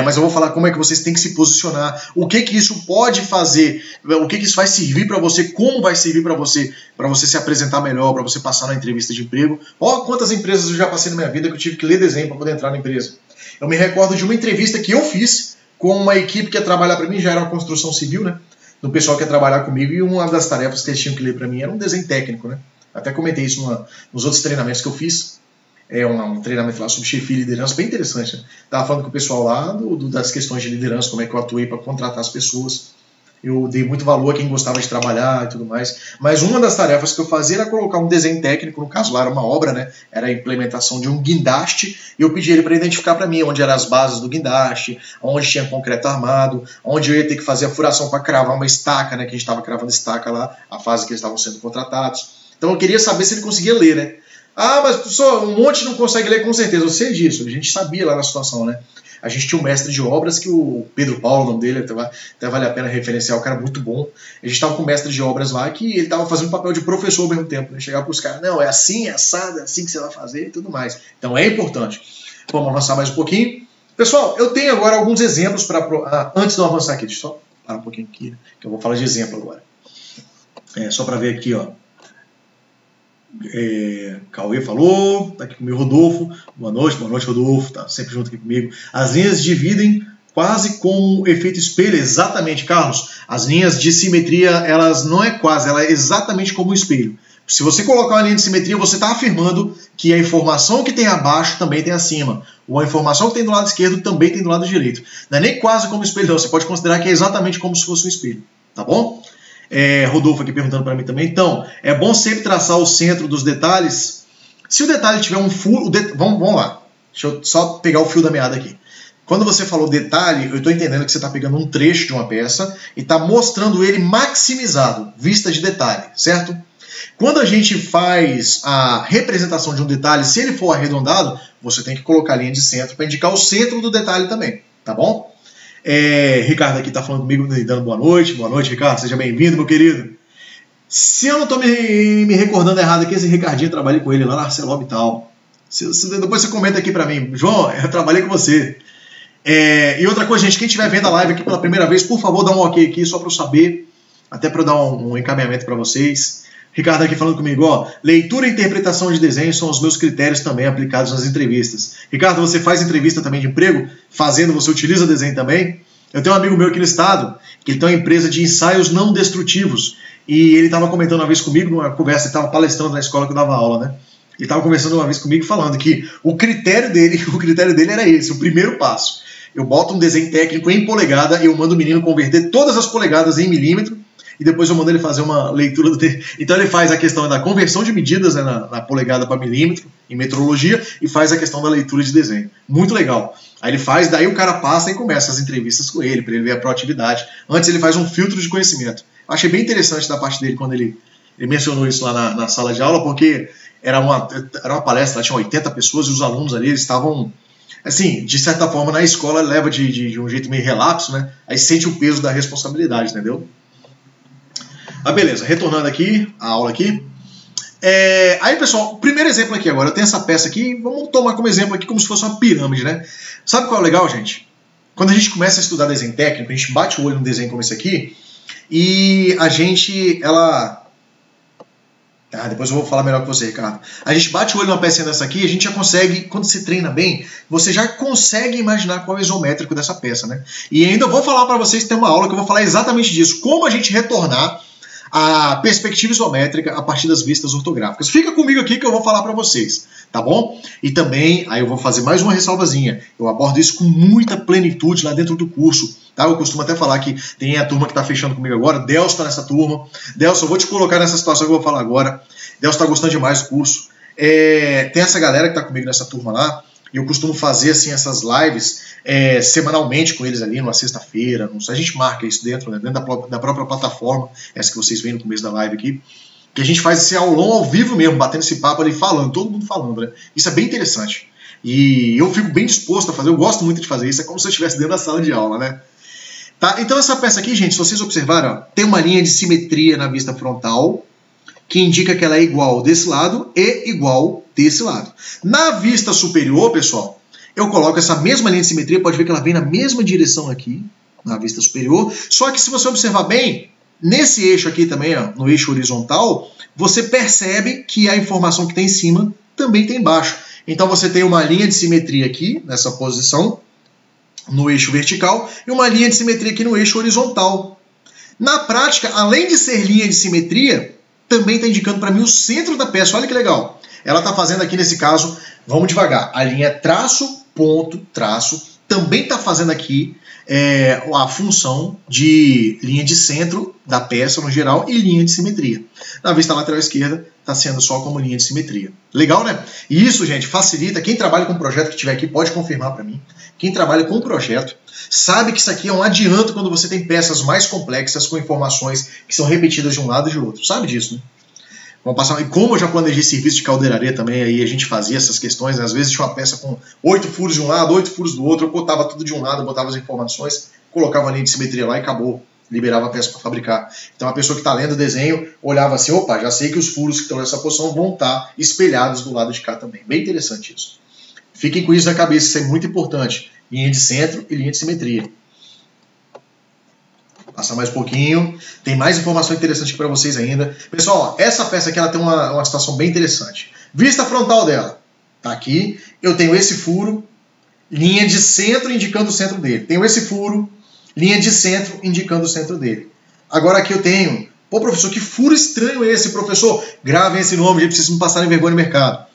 Mas eu vou falar como é que vocês têm que se posicionar, o que que isso pode fazer, o que que isso vai servir para você, como vai servir para você se apresentar melhor, para você passar na entrevista de emprego. Ó, quantas empresas eu já passei na minha vida que eu tive que ler desenho para poder entrar na empresa. Eu me recordo de uma entrevista que eu fiz com uma equipe que ia trabalhar para mim, já era uma construção civil, né? Do pessoal que ia trabalhar comigo, e uma das tarefas que eles tinham que ler para mim era um desenho técnico, né? Até comentei isso nos outros treinamentos que eu fiz. Um treinamento lá sobre chefia e liderança, bem interessante, né? Tava falando com o pessoal lá das questões de liderança, como é que eu atuei para contratar as pessoas. Eu dei muito valor a quem gostava de trabalhar e tudo mais. Mas uma das tarefas que eu fazia era colocar um desenho técnico, no caso lá era uma obra, né? Era a implementação de um guindaste, e eu pedi ele para identificar para mim onde eram as bases do guindaste, onde tinha concreto armado, onde eu ia ter que fazer a furação para cravar uma estaca, né? Que a gente estava cravando estaca lá, a fase que eles estavam sendo contratados. Então eu queria saber se ele conseguia ler, né? Ah, mas professor, um monte não consegue ler, com certeza, eu sei disso. A gente sabia lá na situação, né? A gente tinha um mestre de obras, que o Pedro Paulo, o nome dele, até vale a pena referenciar, o cara muito bom. A gente estava com um mestre de obras lá, que ele estava fazendo papel de professor ao mesmo tempo, né? Chegava para os caras, não, é assim, é assado, é assim que você vai fazer e tudo mais. Então é importante. Vamos avançar mais um pouquinho. Pessoal, eu tenho agora alguns exemplos para... antes de eu avançar aqui, deixa eu só parar um pouquinho aqui, que eu vou falar de exemplo agora. Só para ver aqui, ó. Cauê falou, tá aqui comigo Rodolfo, boa noite Rodolfo, tá sempre junto aqui comigo. As linhas dividem quase como efeito espelho, exatamente, Carlos. As linhas de simetria, elas não é quase, ela é exatamente como um espelho. Se você colocar uma linha de simetria, você está afirmando que a informação que tem abaixo também tem acima, ou a informação que tem do lado esquerdo também tem do lado direito. Não é nem quase como espelho, não. Você pode considerar que é exatamente como se fosse um espelho, tá bom? Rodolfo aqui perguntando para mim também. Então, é bom sempre traçar o centro dos detalhes. Se o detalhe tiver um furo... Vamos lá. Deixa eu só pegar o fio da meada aqui. Quando você falou detalhe, eu estou entendendo que você está pegando um trecho de uma peça e está mostrando ele maximizado, vista de detalhe, certo? Quando a gente faz a representação de um detalhe, se ele for arredondado, você tem que colocar a linha de centro para indicar o centro do detalhe também, tá bom? Ricardo aqui está falando comigo, dando boa noite, Ricardo, seja bem-vindo, meu querido. Se eu não estou me recordando errado aqui, esse Ricardinho, eu trabalhei com ele lá na ArcelorMittal. Depois você comenta aqui para mim, João, eu trabalhei com você. E outra coisa, gente, quem estiver vendo a live aqui pela primeira vez, por favor, dá um ok aqui, só para eu saber, até para eu dar um encaminhamento para vocês. Ricardo aqui falando comigo, ó, leitura e interpretação de desenho são os meus critérios também aplicados nas entrevistas. Ricardo, você faz entrevista também de emprego? Fazendo, você utiliza desenho também? Eu tenho um amigo meu aqui no estado, que ele tem uma empresa de ensaios não destrutivos, e ele estava comentando uma vez comigo, numa conversa, ele estava palestrando na escola que eu dava aula, né? Ele estava conversando uma vez comigo falando que o critério dele era esse, o primeiro passo. Eu boto um desenho técnico em polegada e eu mando o menino converter todas as polegadas em milímetro, e depois eu mando ele fazer uma leitura do... Então ele faz a questão da conversão de medidas, né, na polegada para milímetro, em metrologia, e faz a questão da leitura de desenho. Muito legal. Aí ele faz, daí o cara passa e começa as entrevistas com ele, para ele ver a proatividade. Antes ele faz um filtro de conhecimento. Eu achei bem interessante da parte dele quando ele mencionou isso lá na sala de aula, porque era uma palestra, lá tinha 80 pessoas, e os alunos ali, eles estavam... Assim, de certa forma, na escola leva de um jeito meio relapso, né? Aí sente o peso da responsabilidade, entendeu? Beleza, retornando aqui, a aula aqui. Aí, pessoal, o primeiro exemplo aqui agora, eu tenho essa peça aqui, vamos tomar como exemplo aqui como se fosse uma pirâmide, né? Sabe qual é o legal, gente? Quando a gente começa a estudar desenho técnico, a gente bate o olho num desenho como esse aqui, e a gente, depois eu vou falar melhor com você, Ricardo. A gente bate o olho numa pecinha dessa aqui, a gente já consegue, quando se treina bem, você já consegue imaginar qual é o isométrico dessa peça, né? E ainda vou falar para vocês, tem uma aula que eu vou falar exatamente disso, como a gente retornar a perspectiva isométrica a partir das vistas ortográficas. Fica comigo aqui que eu vou falar para vocês, tá bom? E também, aí eu vou fazer mais uma ressalvazinha, eu abordo isso com muita plenitude lá dentro do curso, tá? Eu costumo até falar que tem a turma que está fechando comigo agora, Delcio está nessa turma. Delcio, eu vou te colocar nessa situação que eu vou falar agora. Delcio está gostando demais do curso. Tem essa galera que está comigo nessa turma lá, e eu costumo fazer assim, essas lives semanalmente com eles ali, numa sexta-feira. A gente marca isso dentro, né, dentro da própria plataforma, essa que vocês veem no começo da live aqui, que a gente faz esse aulão ao vivo mesmo, batendo esse papo ali, falando, todo mundo falando, né? Isso é bem interessante. E eu fico bem disposto a fazer, eu gosto muito de fazer isso, é como se eu estivesse dentro da sala de aula, né? Tá? Então essa peça aqui, gente, se vocês observarem, ó, tem uma linha de simetria na vista frontal, que indica que ela é igual desse lado e igual desse lado. Na vista superior, pessoal, eu coloco essa mesma linha de simetria, pode ver que ela vem na mesma direção aqui, na vista superior, só que se você observar bem, nesse eixo aqui também, ó, no eixo horizontal, você percebe que a informação que tem em cima também tem embaixo. Então você tem uma linha de simetria aqui, nessa posição, no eixo vertical, e uma linha de simetria aqui no eixo horizontal. Na prática, além de ser linha de simetria, também está indicando para mim o centro da peça. Olha que legal. Ela está fazendo aqui, nesse caso, vamos devagar, a linha traço, ponto, traço, também está fazendo aqui a função de linha de centro da peça no geral e linha de simetria. Na vista lateral esquerda, está sendo só como linha de simetria. Legal, né? E isso, gente, facilita. Quem trabalha com projeto que estiver aqui pode confirmar para mim. Quem trabalha com projeto sabe que isso aqui é um adianto quando você tem peças mais complexas com informações que são repetidas de um lado e de outro. Sabe disso, né? Vamos passar. E como eu já planejei serviço de caldeiraria também, aí a gente fazia essas questões, né? Às vezes tinha uma peça com 8 furos de um lado, 8 furos do outro, eu botava tudo de um lado, botava as informações, colocava a linha de simetria lá e acabou. Liberava a peça para fabricar. Então a pessoa que está lendo o desenho olhava assim, opa, já sei que os furos que estão nessa posição vão estar espelhados do lado de cá também. Bem interessante isso. Fiquem com isso na cabeça, isso é muito importante. Linha de centro e linha de simetria. Passar mais um pouquinho. Tem mais informação interessante aqui para vocês ainda. Pessoal, ó, essa peça aqui ela tem uma situação bem interessante. Vista frontal dela. Tá aqui. Eu tenho esse furo, linha de centro indicando o centro dele. Tenho esse furo, linha de centro indicando o centro dele. Agora aqui eu tenho... Pô, professor, que furo estranho é esse, professor? Gravem esse nome, gente, pra vocês não passarem vergonha no mercado.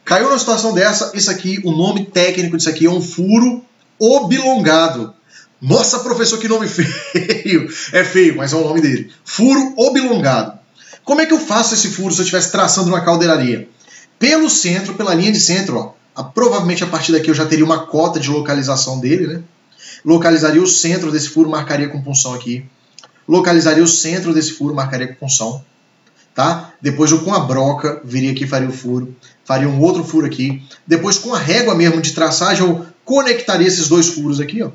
Caiu numa situação dessa, isso aqui, o nome técnico disso aqui é um furo oblongado. Nossa, professor, que nome feio. É feio, mas é o nome dele. Furo oblongado. Como é que eu faço esse furo se eu estivesse traçando uma caldeiraria? Pelo centro, pela linha de centro, ó, provavelmente a partir daqui eu já teria uma cota de localização dele, né? Localizaria o centro desse furo, marcaria com punção aqui. Localizaria o centro desse furo, marcaria com punção. Tá? Depois eu com a broca, viria aqui e faria o furo. Faria um outro furo aqui. Depois com a régua mesmo de traçagem, eu conectaria esses dois furos aqui, ó.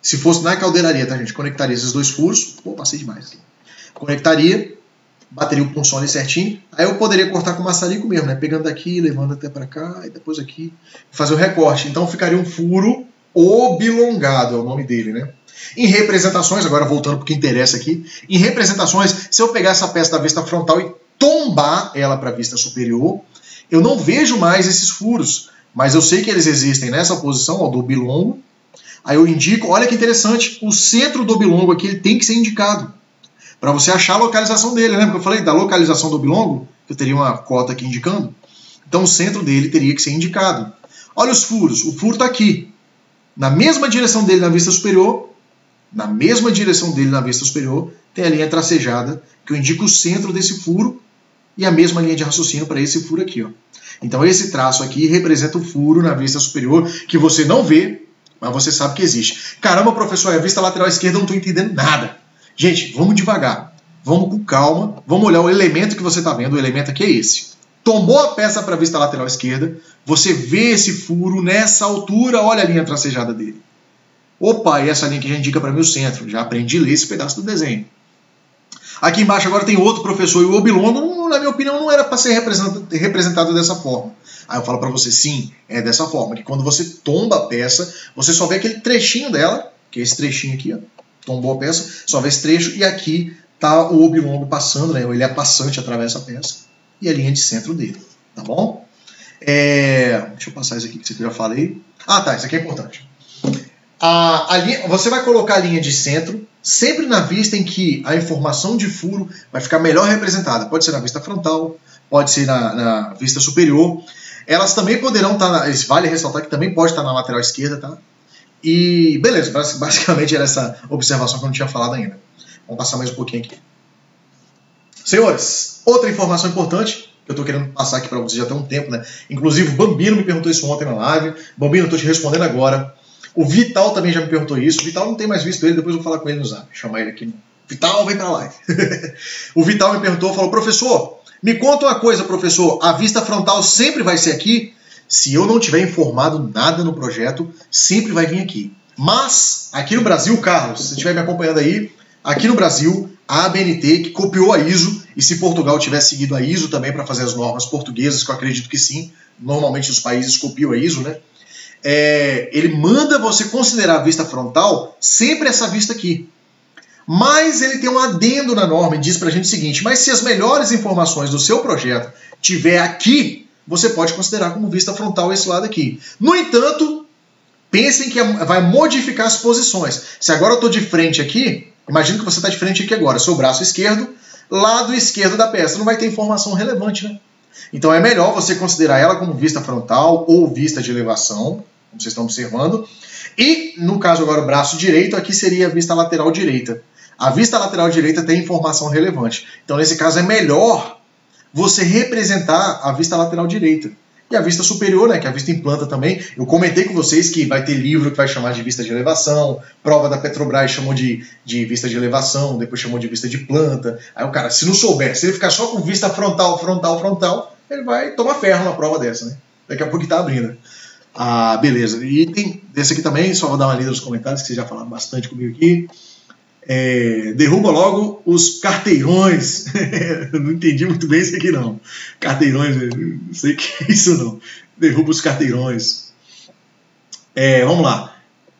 Se fosse na caldeiraria, tá, gente? Conectaria esses dois furos. Pô, passei demais aqui. Conectaria, bateria o punção ali certinho. Aí eu poderia cortar com maçarico mesmo, né? Pegando daqui, levando até pra cá, e depois aqui. Fazer o recorte. Então ficaria um furo oblongado, é o nome dele, né? Em representações, agora voltando para o que interessa aqui, em representações, se eu pegar essa peça da vista frontal e tombar ela para a vista superior, eu não vejo mais esses furos, mas eu sei que eles existem nessa posição, ó, do oblongo. Aí eu indico, olha que interessante, o centro do oblongo aqui ele tem que ser indicado, para você achar a localização dele. Lembra que eu falei da localização do oblongo? Eu teria uma cota aqui indicando. Então o centro dele teria que ser indicado. Olha os furos, o furo está aqui. Na mesma direção dele na vista superior, tem a linha tracejada, que eu indico o centro desse furo e a mesma linha de raciocínio para esse furo aqui, ó. Então esse traço aqui representa o furo na vista superior, que você não vê, mas você sabe que existe. Caramba, professor, a vista lateral esquerda eu não estou entendendo nada. Gente, vamos devagar, vamos com calma, vamos olhar o elemento que você está vendo, o elemento aqui é esse. Tombou a peça para a vista lateral esquerda, você vê esse furo nessa altura, olha a linha tracejada dele. Opa, e essa linha aqui já indica para mim o centro. Já aprendi a ler esse pedaço do desenho. Aqui embaixo agora tem outro professor, e o oblongo, na minha opinião, não era para ser representado dessa forma. Aí eu falo para você, sim, é dessa forma, que quando você tomba a peça, você só vê aquele trechinho dela, que é esse trechinho aqui, ó, tombou a peça, só vê esse trecho, e aqui está o oblongo passando, né, ele é passante, atravessa a peça, e a linha de centro dele, tá bom? Deixa eu passar isso aqui que eu já falei. Ah, tá, isso aqui é importante. Você vai colocar a linha de centro sempre na vista em que a informação de furo vai ficar melhor representada. Pode ser na vista frontal, pode ser na vista superior. Elas também poderão estar, vale ressaltar que também pode estar na lateral esquerda, tá? E beleza, basicamente era essa observação que eu não tinha falado ainda. Vamos passar mais um pouquinho aqui. Senhores, outra informação importante que eu estou querendo passar aqui para vocês já tem um tempo, né? Inclusive o Bambino me perguntou isso ontem na live. Bambino, eu estou te respondendo agora. O Vital também já me perguntou isso. O Vital não tem mais visto ele, depois eu vou falar com ele no Zap. Chamar ele aqui. Vital, vem pra live. O Vital me perguntou, falou, professor, me conta uma coisa, professor. A vista frontal sempre vai ser aqui? Se eu não tiver informado nada no projeto, sempre vai vir aqui. Mas, aqui no Brasil, Carlos, se você estiver me acompanhando aí, aqui no Brasil, a ABNT, que copiou a ISO, e se Portugal tivesse seguido a ISO também para fazer as normas portuguesas, que eu acredito que sim, normalmente os países copiam a ISO, né? ele manda você considerar a vista frontal sempre essa vista aqui. Mas ele tem um adendo na norma e diz pra gente o seguinte: mas se as melhores informações do seu projeto tiver aqui, você pode considerar como vista frontal esse lado aqui. No entanto, pensem que vai modificar as posições. Se agora eu estou de frente aqui, imagina que você está de frente aqui agora, seu braço esquerdo, lado esquerdo da peça, não vai ter informação relevante, né? Então é melhor você considerar ela como vista frontal ou vista de elevação, como vocês estão observando. E, no caso agora, o braço direito, aqui seria a vista lateral direita. A vista lateral direita tem informação relevante. Então, nesse caso, é melhor você representar a vista lateral direita. E a vista superior, né, que é a vista em planta também. Eu comentei com vocês que vai ter livro que vai chamar de vista de elevação, prova da Petrobras chamou de vista de elevação, depois chamou de vista de planta. Aí o cara, se não souber, se ele ficar só com vista frontal, ele vai tomar ferro na prova dessa, né? Daqui a pouco está abrindo. Ah, beleza. E tem esse aqui também, só vou dar uma lida nos comentários, que vocês já falaram bastante comigo aqui. Derruba logo os carteirões. Eu não entendi muito bem isso aqui não. Carteirões, não sei o que é isso não. Derruba os carteirões. Vamos lá.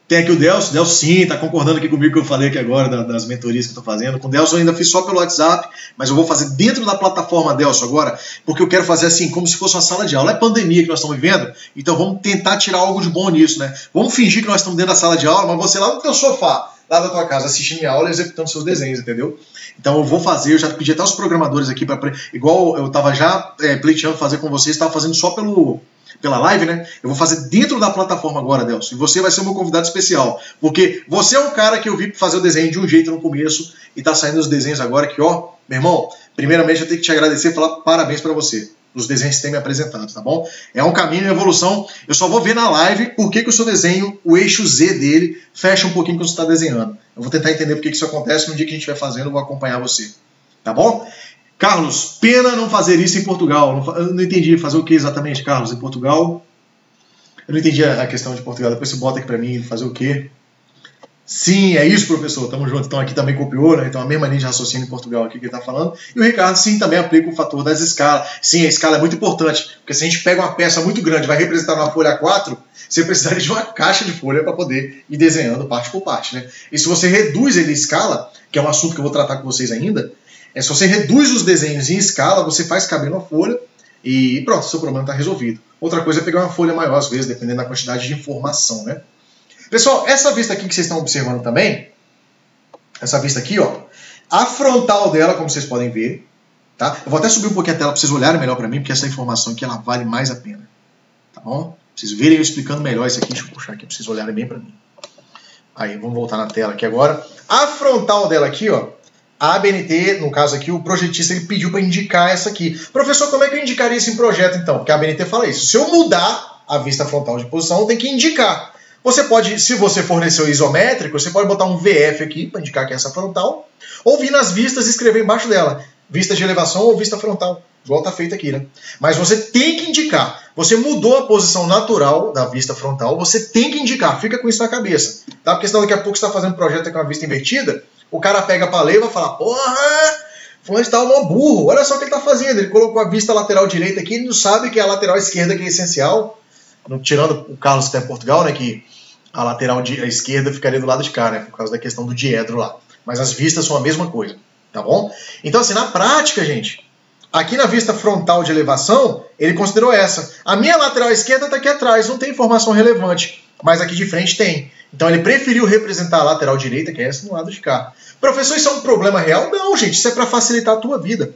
Tem aqui o Delcio. Delcio sim, está concordando aqui comigo que eu falei aqui agora das mentorias que eu estou fazendo. Com o Delcio eu ainda fiz só pelo WhatsApp, mas eu vou fazer dentro da plataforma Delcio agora, porque eu quero fazer assim, como se fosse uma sala de aula. É pandemia que nós estamos vivendo, então vamos tentar tirar algo de bom nisso, né? Vamos fingir que nós estamos dentro da sala de aula, mas você lá no teu sofá, lá da tua casa, assistindo minha aula e executando seus desenhos, entendeu? Então eu vou fazer, eu já pedi até os programadores aqui, igual eu estava já pleiteando fazer com vocês, estava fazendo só pela live, né? Eu vou fazer dentro da plataforma agora, Delcio. E você vai ser o meu convidado especial. Porque você é um cara que eu vi fazer o desenho de um jeito no começo e tá saindo os desenhos agora que, ó, meu irmão, primeiramente eu tenho que te agradecer e falar parabéns para você. Os desenhos que você tem me apresentado, tá bom? É um caminho, uma evolução. Eu só vou ver na live por que o seu desenho, o eixo Z dele, fecha um pouquinho quando você está desenhando. Eu vou tentar entender por que isso acontece. No dia que a gente vai fazendo, eu vou acompanhar você. Tá bom? Carlos, pena não fazer isso em Portugal. Eu não entendi. Fazer o que exatamente, Carlos, em Portugal? Eu não entendi a questão de Portugal. Depois você bota aqui para mim, fazer o quê? Sim, é isso, professor. Tamo junto. Então aqui também copiou, né? Então a mesma linha de raciocínio em Portugal aqui que ele está falando. E o Ricardo, sim, também aplica o fator das escalas. Sim, a escala é muito importante. Porque se a gente pega uma peça muito grande e vai representar numa folha A4, você precisaria de uma caixa de folha para poder ir desenhando parte por parte, né? E se você reduz ele em escala, que é um assunto que eu vou tratar com vocês ainda, se você reduz os desenhos em escala, você faz caber numa folha e pronto, seu problema está resolvido. Outra coisa é pegar uma folha maior, às vezes, dependendo da quantidade de informação, né? Pessoal, essa vista aqui que vocês estão observando também, essa vista aqui, ó, a frontal dela, como vocês podem ver, tá? Eu vou até subir um pouquinho a tela para vocês olharem melhor para mim, porque essa informação aqui, ela vale mais a pena, tá bom? Pra vocês verem eu explicando melhor isso aqui, deixa eu puxar aqui para vocês olharem bem para mim. Aí, vamos voltar na tela aqui agora. A frontal dela aqui, ó, a ABNT, no caso aqui, o projetista, ele pediu para indicar essa aqui. Professor, como é que eu indicaria isso em projeto, então? Porque a ABNT fala isso. Se eu mudar a vista frontal de posição, eu tenho que indicar. Você pode, se você fornecer o isométrico, você pode botar um VF aqui para indicar que é essa frontal, ou vir nas vistas e escrever embaixo dela, vista de elevação ou vista frontal, igual está feito aqui, né? Mas você tem que indicar. Você mudou a posição natural da vista frontal, você tem que indicar. Fica com isso na cabeça, tá? Porque senão daqui a pouco você está fazendo um projeto com a vista invertida, o cara pega a paleia e vai falar, porra, fulano está um burro, olha só o que ele está fazendo. Ele colocou a vista lateral direita aqui, ele não sabe que é a lateral esquerda que é essencial. Tirando o Carlos que está em Portugal, né, que a lateral esquerda ficaria do lado de cá, né, por causa da questão do diedro lá. Mas as vistas são a mesma coisa, tá bom? Então, assim, na prática, gente, aqui na vista frontal de elevação, ele considerou essa. A minha lateral esquerda está aqui atrás, não tem informação relevante, mas aqui de frente tem. Então, ele preferiu representar a lateral direita, que é essa, no lado de cá. Professor, isso é um problema real? Não, gente, isso é para facilitar a tua vida.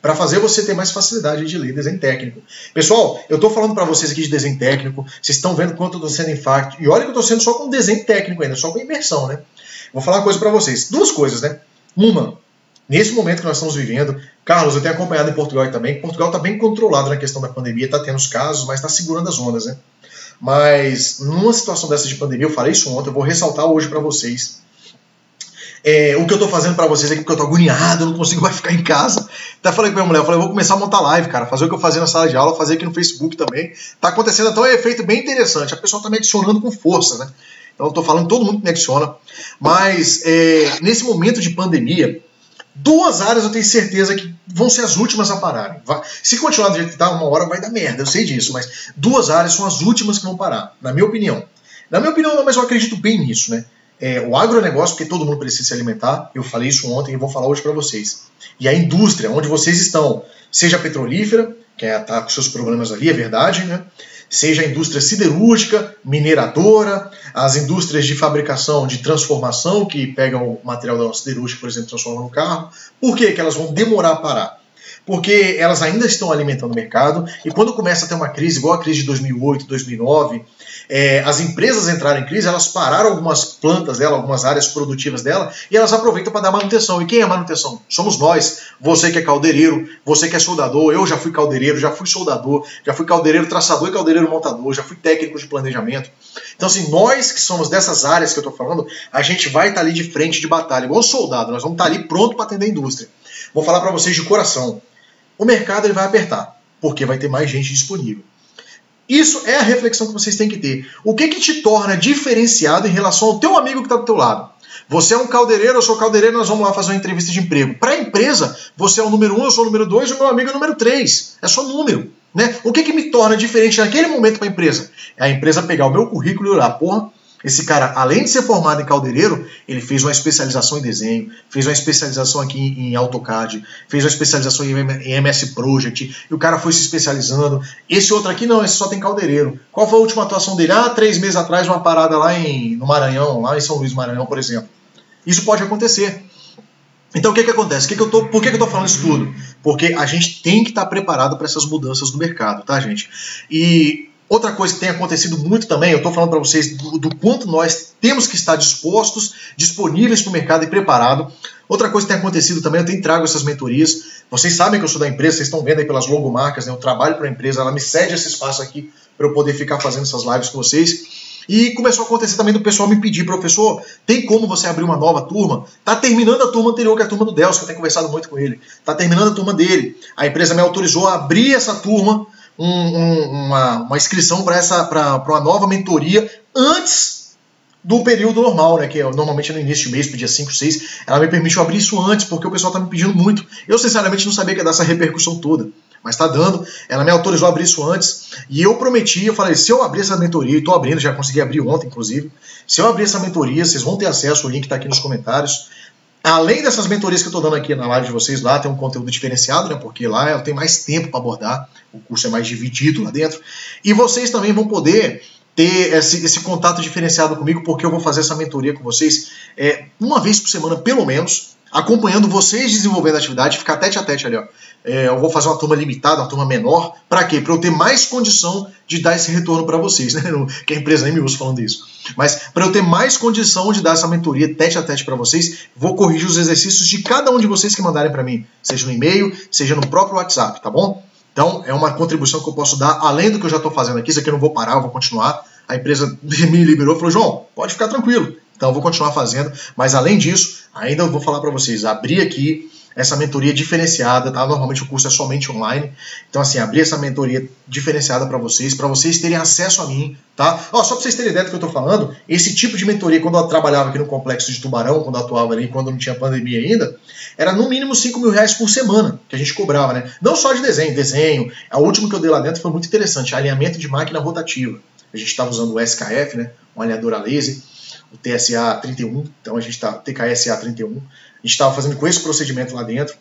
Para fazer você ter mais facilidade de ler desenho técnico. Pessoal, eu estou falando para vocês aqui de desenho técnico, vocês estão vendo quanto eu estou sendo enfático, e olha que eu estou sendo só com desenho técnico ainda, só com imersão, né? Vou falar uma coisa para vocês, duas coisas, né? Uma, nesse momento que nós estamos vivendo, Carlos, eu tenho acompanhado em Portugal também, Portugal está bem controlado na questão da pandemia, está tendo os casos, mas está segurando as ondas, né? Mas, numa situação dessa de pandemia, eu falei isso ontem, eu vou ressaltar hoje para vocês. O que eu tô fazendo pra vocês aqui, porque eu tô agoniado, eu não consigo mais ficar em casa. Até falei com minha mulher, eu falei, vou começar a montar live, cara, fazer o que eu fazia na sala de aula, fazer aqui no Facebook também. Tá acontecendo até um efeito bem interessante, a pessoa tá me adicionando com força, né? Então eu tô falando, todo mundo me adiciona. Mas, nesse momento de pandemia, duas áreas eu tenho certeza que vão ser as últimas a pararem. Se continuar do jeito que está, uma hora vai dar merda, eu sei disso, mas 2 áreas são as últimas que vão parar, na minha opinião. Na minha opinião, não, mas eu acredito bem nisso, né? O agronegócio, porque todo mundo precisa se alimentar, eu falei isso ontem e vou falar hoje para vocês. E a indústria, onde vocês estão, seja a petrolífera, que está com seus problemas ali, é verdade, né? Seja a indústria siderúrgica, mineradora, as indústrias de fabricação, de transformação, que pegam o material da siderúrgica, por exemplo, e transformam no carro. Por que elas vão demorar a parar? Porque elas ainda estão alimentando o mercado, e quando começa a ter uma crise, igual a crise de 2008, 2009, as empresas entraram em crise, elas pararam algumas plantas dela, algumas áreas produtivas dela, e elas aproveitam para dar manutenção. E quem é a manutenção? Somos nós. Você que é caldeireiro, você que é soldador, eu já fui caldeireiro, já fui soldador, já fui caldeireiro traçador e caldeireiro montador, já fui técnico de planejamento. Então, assim, nós que somos dessas áreas que eu estou falando, a gente vai estar ali de frente de batalha, igual soldado, nós vamos estar ali pronto para atender a indústria. Vou falar para vocês de coração. O mercado ele vai apertar, porque vai ter mais gente disponível. Isso é a reflexão que vocês têm que ter. O que te torna diferenciado em relação ao teu amigo que está do teu lado? Você é um caldeireiro, eu sou caldeireiro, nós vamos lá fazer uma entrevista de emprego. Para a empresa, você é o número 1, eu sou o número 2 e o meu amigo é o número 3. É só número. Né? O que me torna diferente naquele momento para a empresa? É a empresa pegar o meu currículo e olhar, porra, esse cara, além de ser formado em caldeireiro, ele fez uma especialização em desenho, fez uma especialização aqui em AutoCAD, fez uma especialização em MS Project, e o cara foi se especializando. Esse outro aqui não, esse só tem caldeireiro. Qual foi a última atuação dele? 3 meses atrás, uma parada lá no Maranhão, lá em São Luís do Maranhão, por exemplo. Isso pode acontecer. Então o que acontece? Por que eu estou falando isso tudo? Porque a gente tem que estar preparado para essas mudanças no mercado, tá, gente? E outra coisa que tem acontecido muito também, eu estou falando para vocês do quanto nós temos que estar dispostos, disponíveis para o mercado e preparado. Outra coisa que tem acontecido também, eu trago essas mentorias. Vocês sabem que eu sou da empresa, vocês estão vendo aí pelas logomarcas, né? Eu trabalho para a empresa, ela me cede esse espaço aqui para eu poder ficar fazendo essas lives com vocês. E começou a acontecer também do pessoal me pedir, professor, tem como você abrir uma nova turma? Está terminando a turma anterior, que é a turma do Delcio, que eu tenho conversado muito com ele. Está terminando a turma dele. A empresa me autorizou a abrir essa turma, uma inscrição para uma nova mentoria antes do período normal, né, que normalmente no início de mês, pro dia 5, 6, ela me permitiu abrir isso antes, porque o pessoal tá me pedindo muito. Eu, sinceramente, não sabia que ia dar essa repercussão toda, mas tá dando. Ela me autorizou a abrir isso antes, e eu prometi, eu falei, se eu abrir essa mentoria, e tô abrindo, já consegui abrir ontem, inclusive, se eu abrir essa mentoria, vocês vão ter acesso, o link tá aqui nos comentários. Além dessas mentorias que eu tô dando aqui na live de vocês, lá tem um conteúdo diferenciado, né, porque lá eu tenho mais tempo para abordar, o curso é mais dividido lá dentro, e vocês também vão poder ter esse contato diferenciado comigo, porque eu vou fazer essa mentoria com vocês uma vez por semana, pelo menos, acompanhando vocês desenvolvendo a atividade, ficar tete a tete ali, ó. Eu vou fazer uma turma limitada, uma turma menor, para quê? Para eu ter mais condição de dar esse retorno para vocês, né? Que a empresa nem me usa falando isso. Mas para eu ter mais condição de dar essa mentoria tete a tete para vocês, vou corrigir os exercícios de cada um de vocês que mandarem para mim, seja no e-mail, seja no próprio WhatsApp, tá bom? Então, é uma contribuição que eu posso dar, além do que eu já estou fazendo aqui. Isso aqui eu não vou parar, eu vou continuar. A empresa me liberou e falou, João, pode ficar tranquilo. Então, eu vou continuar fazendo. Mas, além disso, ainda eu vou falar para vocês, abrir aqui essa mentoria diferenciada, tá? Normalmente o curso é somente online. Então, assim, abrir essa mentoria diferenciada para vocês terem acesso a mim, tá? Ó, só para vocês terem ideia do que eu estou falando, esse tipo de mentoria, quando eu trabalhava aqui no Complexo de Tubarão, quando eu atuava ali, quando não tinha pandemia ainda, era no mínimo R$5.000 por semana que a gente cobrava, né? Não só de desenho. A última que eu dei lá dentro foi muito interessante, alinhamento de máquina rotativa. A gente estava usando o SKF, né? Um alinhador a laser, o TSA 31, então a gente está TKSA 31. A gente estava fazendo com esse procedimento lá dentro.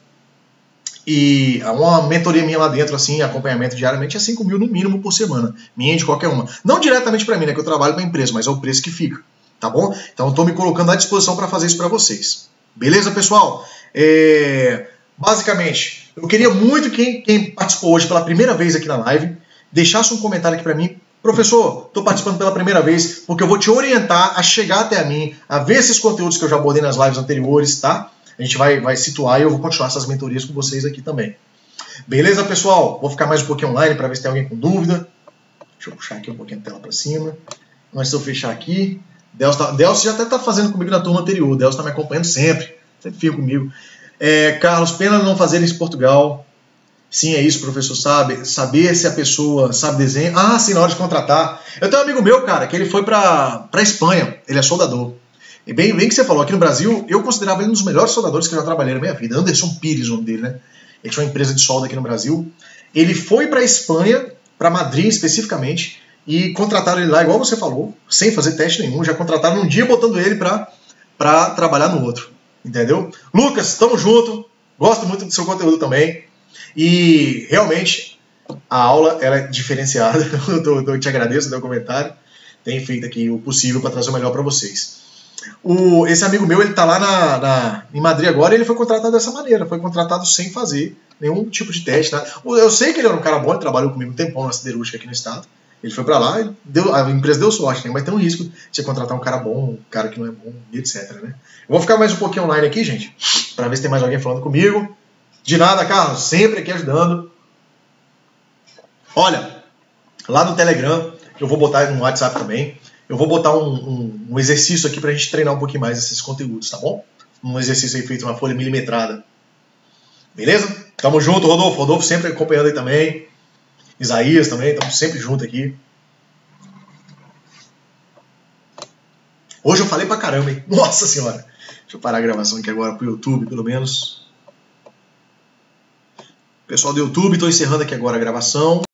E uma mentoria minha lá dentro, assim, acompanhamento diariamente, é 5 mil no mínimo por semana. Minha de qualquer uma. Não diretamente para mim, né? Que eu trabalho para a empresa, mas é o preço que fica. Tá bom? Então eu estou me colocando à disposição para fazer isso para vocês. Beleza, pessoal? Basicamente, eu queria muito que quem participou hoje pela primeira vez aqui na live deixasse um comentário aqui para mim. Professor, estou participando pela primeira vez porque eu vou te orientar a chegar até a mim, a ver esses conteúdos que eu já abordei nas lives anteriores, tá? A gente vai situar e eu vou continuar essas mentorias com vocês aqui também. Beleza, pessoal? Vou ficar mais um pouquinho online para ver se tem alguém com dúvida. Deixa eu puxar aqui um pouquinho a tela para cima. Antes de eu fechar aqui, Delcio já até está fazendo comigo na turma anterior. O Delcio está me acompanhando sempre fica comigo. Carlos, pena não fazer isso em Portugal. Sim, é isso, professor, saber se a pessoa sabe desenho. Ah, sim, na hora de contratar. Eu tenho um amigo meu, cara, que ele foi para Espanha. Ele é soldador. E bem que você falou, aqui no Brasil, eu considerava ele um dos melhores soldadores que eu já trabalhei na minha vida. Anderson Pires, o nome dele, né? ele tinha uma empresa de solda aqui no Brasil. Ele foi para a Espanha, para Madrid especificamente, e contrataram ele lá, igual você falou, sem fazer teste nenhum, já contrataram um dia botando ele para trabalhar no outro, entendeu? Lucas, tamo junto, gosto muito do seu conteúdo também, e realmente a aula ela é diferenciada, eu te agradeço pelo comentário, tem feito aqui o possível para trazer o melhor para vocês. Esse amigo meu, ele tá lá em Madrid agora, e ele foi contratado dessa maneira, foi contratado sem fazer nenhum tipo de teste, tá? Eu sei que ele era um cara bom, ele trabalhou comigo um tempão na siderúrgica aqui no estado, ele foi pra lá, a empresa deu sorte, né? Mas tem um risco de você contratar um cara bom, um cara que não é bom, etc, né? Eu vou ficar mais um pouquinho online aqui, gente, pra ver se tem mais alguém falando comigo. De nada, Carlos, sempre aqui ajudando. Olha, lá no Telegram, eu vou botar no WhatsApp também, eu vou botar um exercício aqui pra gente treinar um pouquinho mais esses conteúdos, tá bom? Um exercício aí feito na folha milimetrada. Beleza? Tamo junto, Rodolfo. Rodolfo sempre acompanhando aí também. Isaías também, estamos sempre juntos aqui. Hoje eu falei pra caramba, hein? Nossa senhora! Deixa eu parar a gravação aqui agora pro YouTube, pelo menos. Pessoal do YouTube, tô encerrando aqui agora a gravação.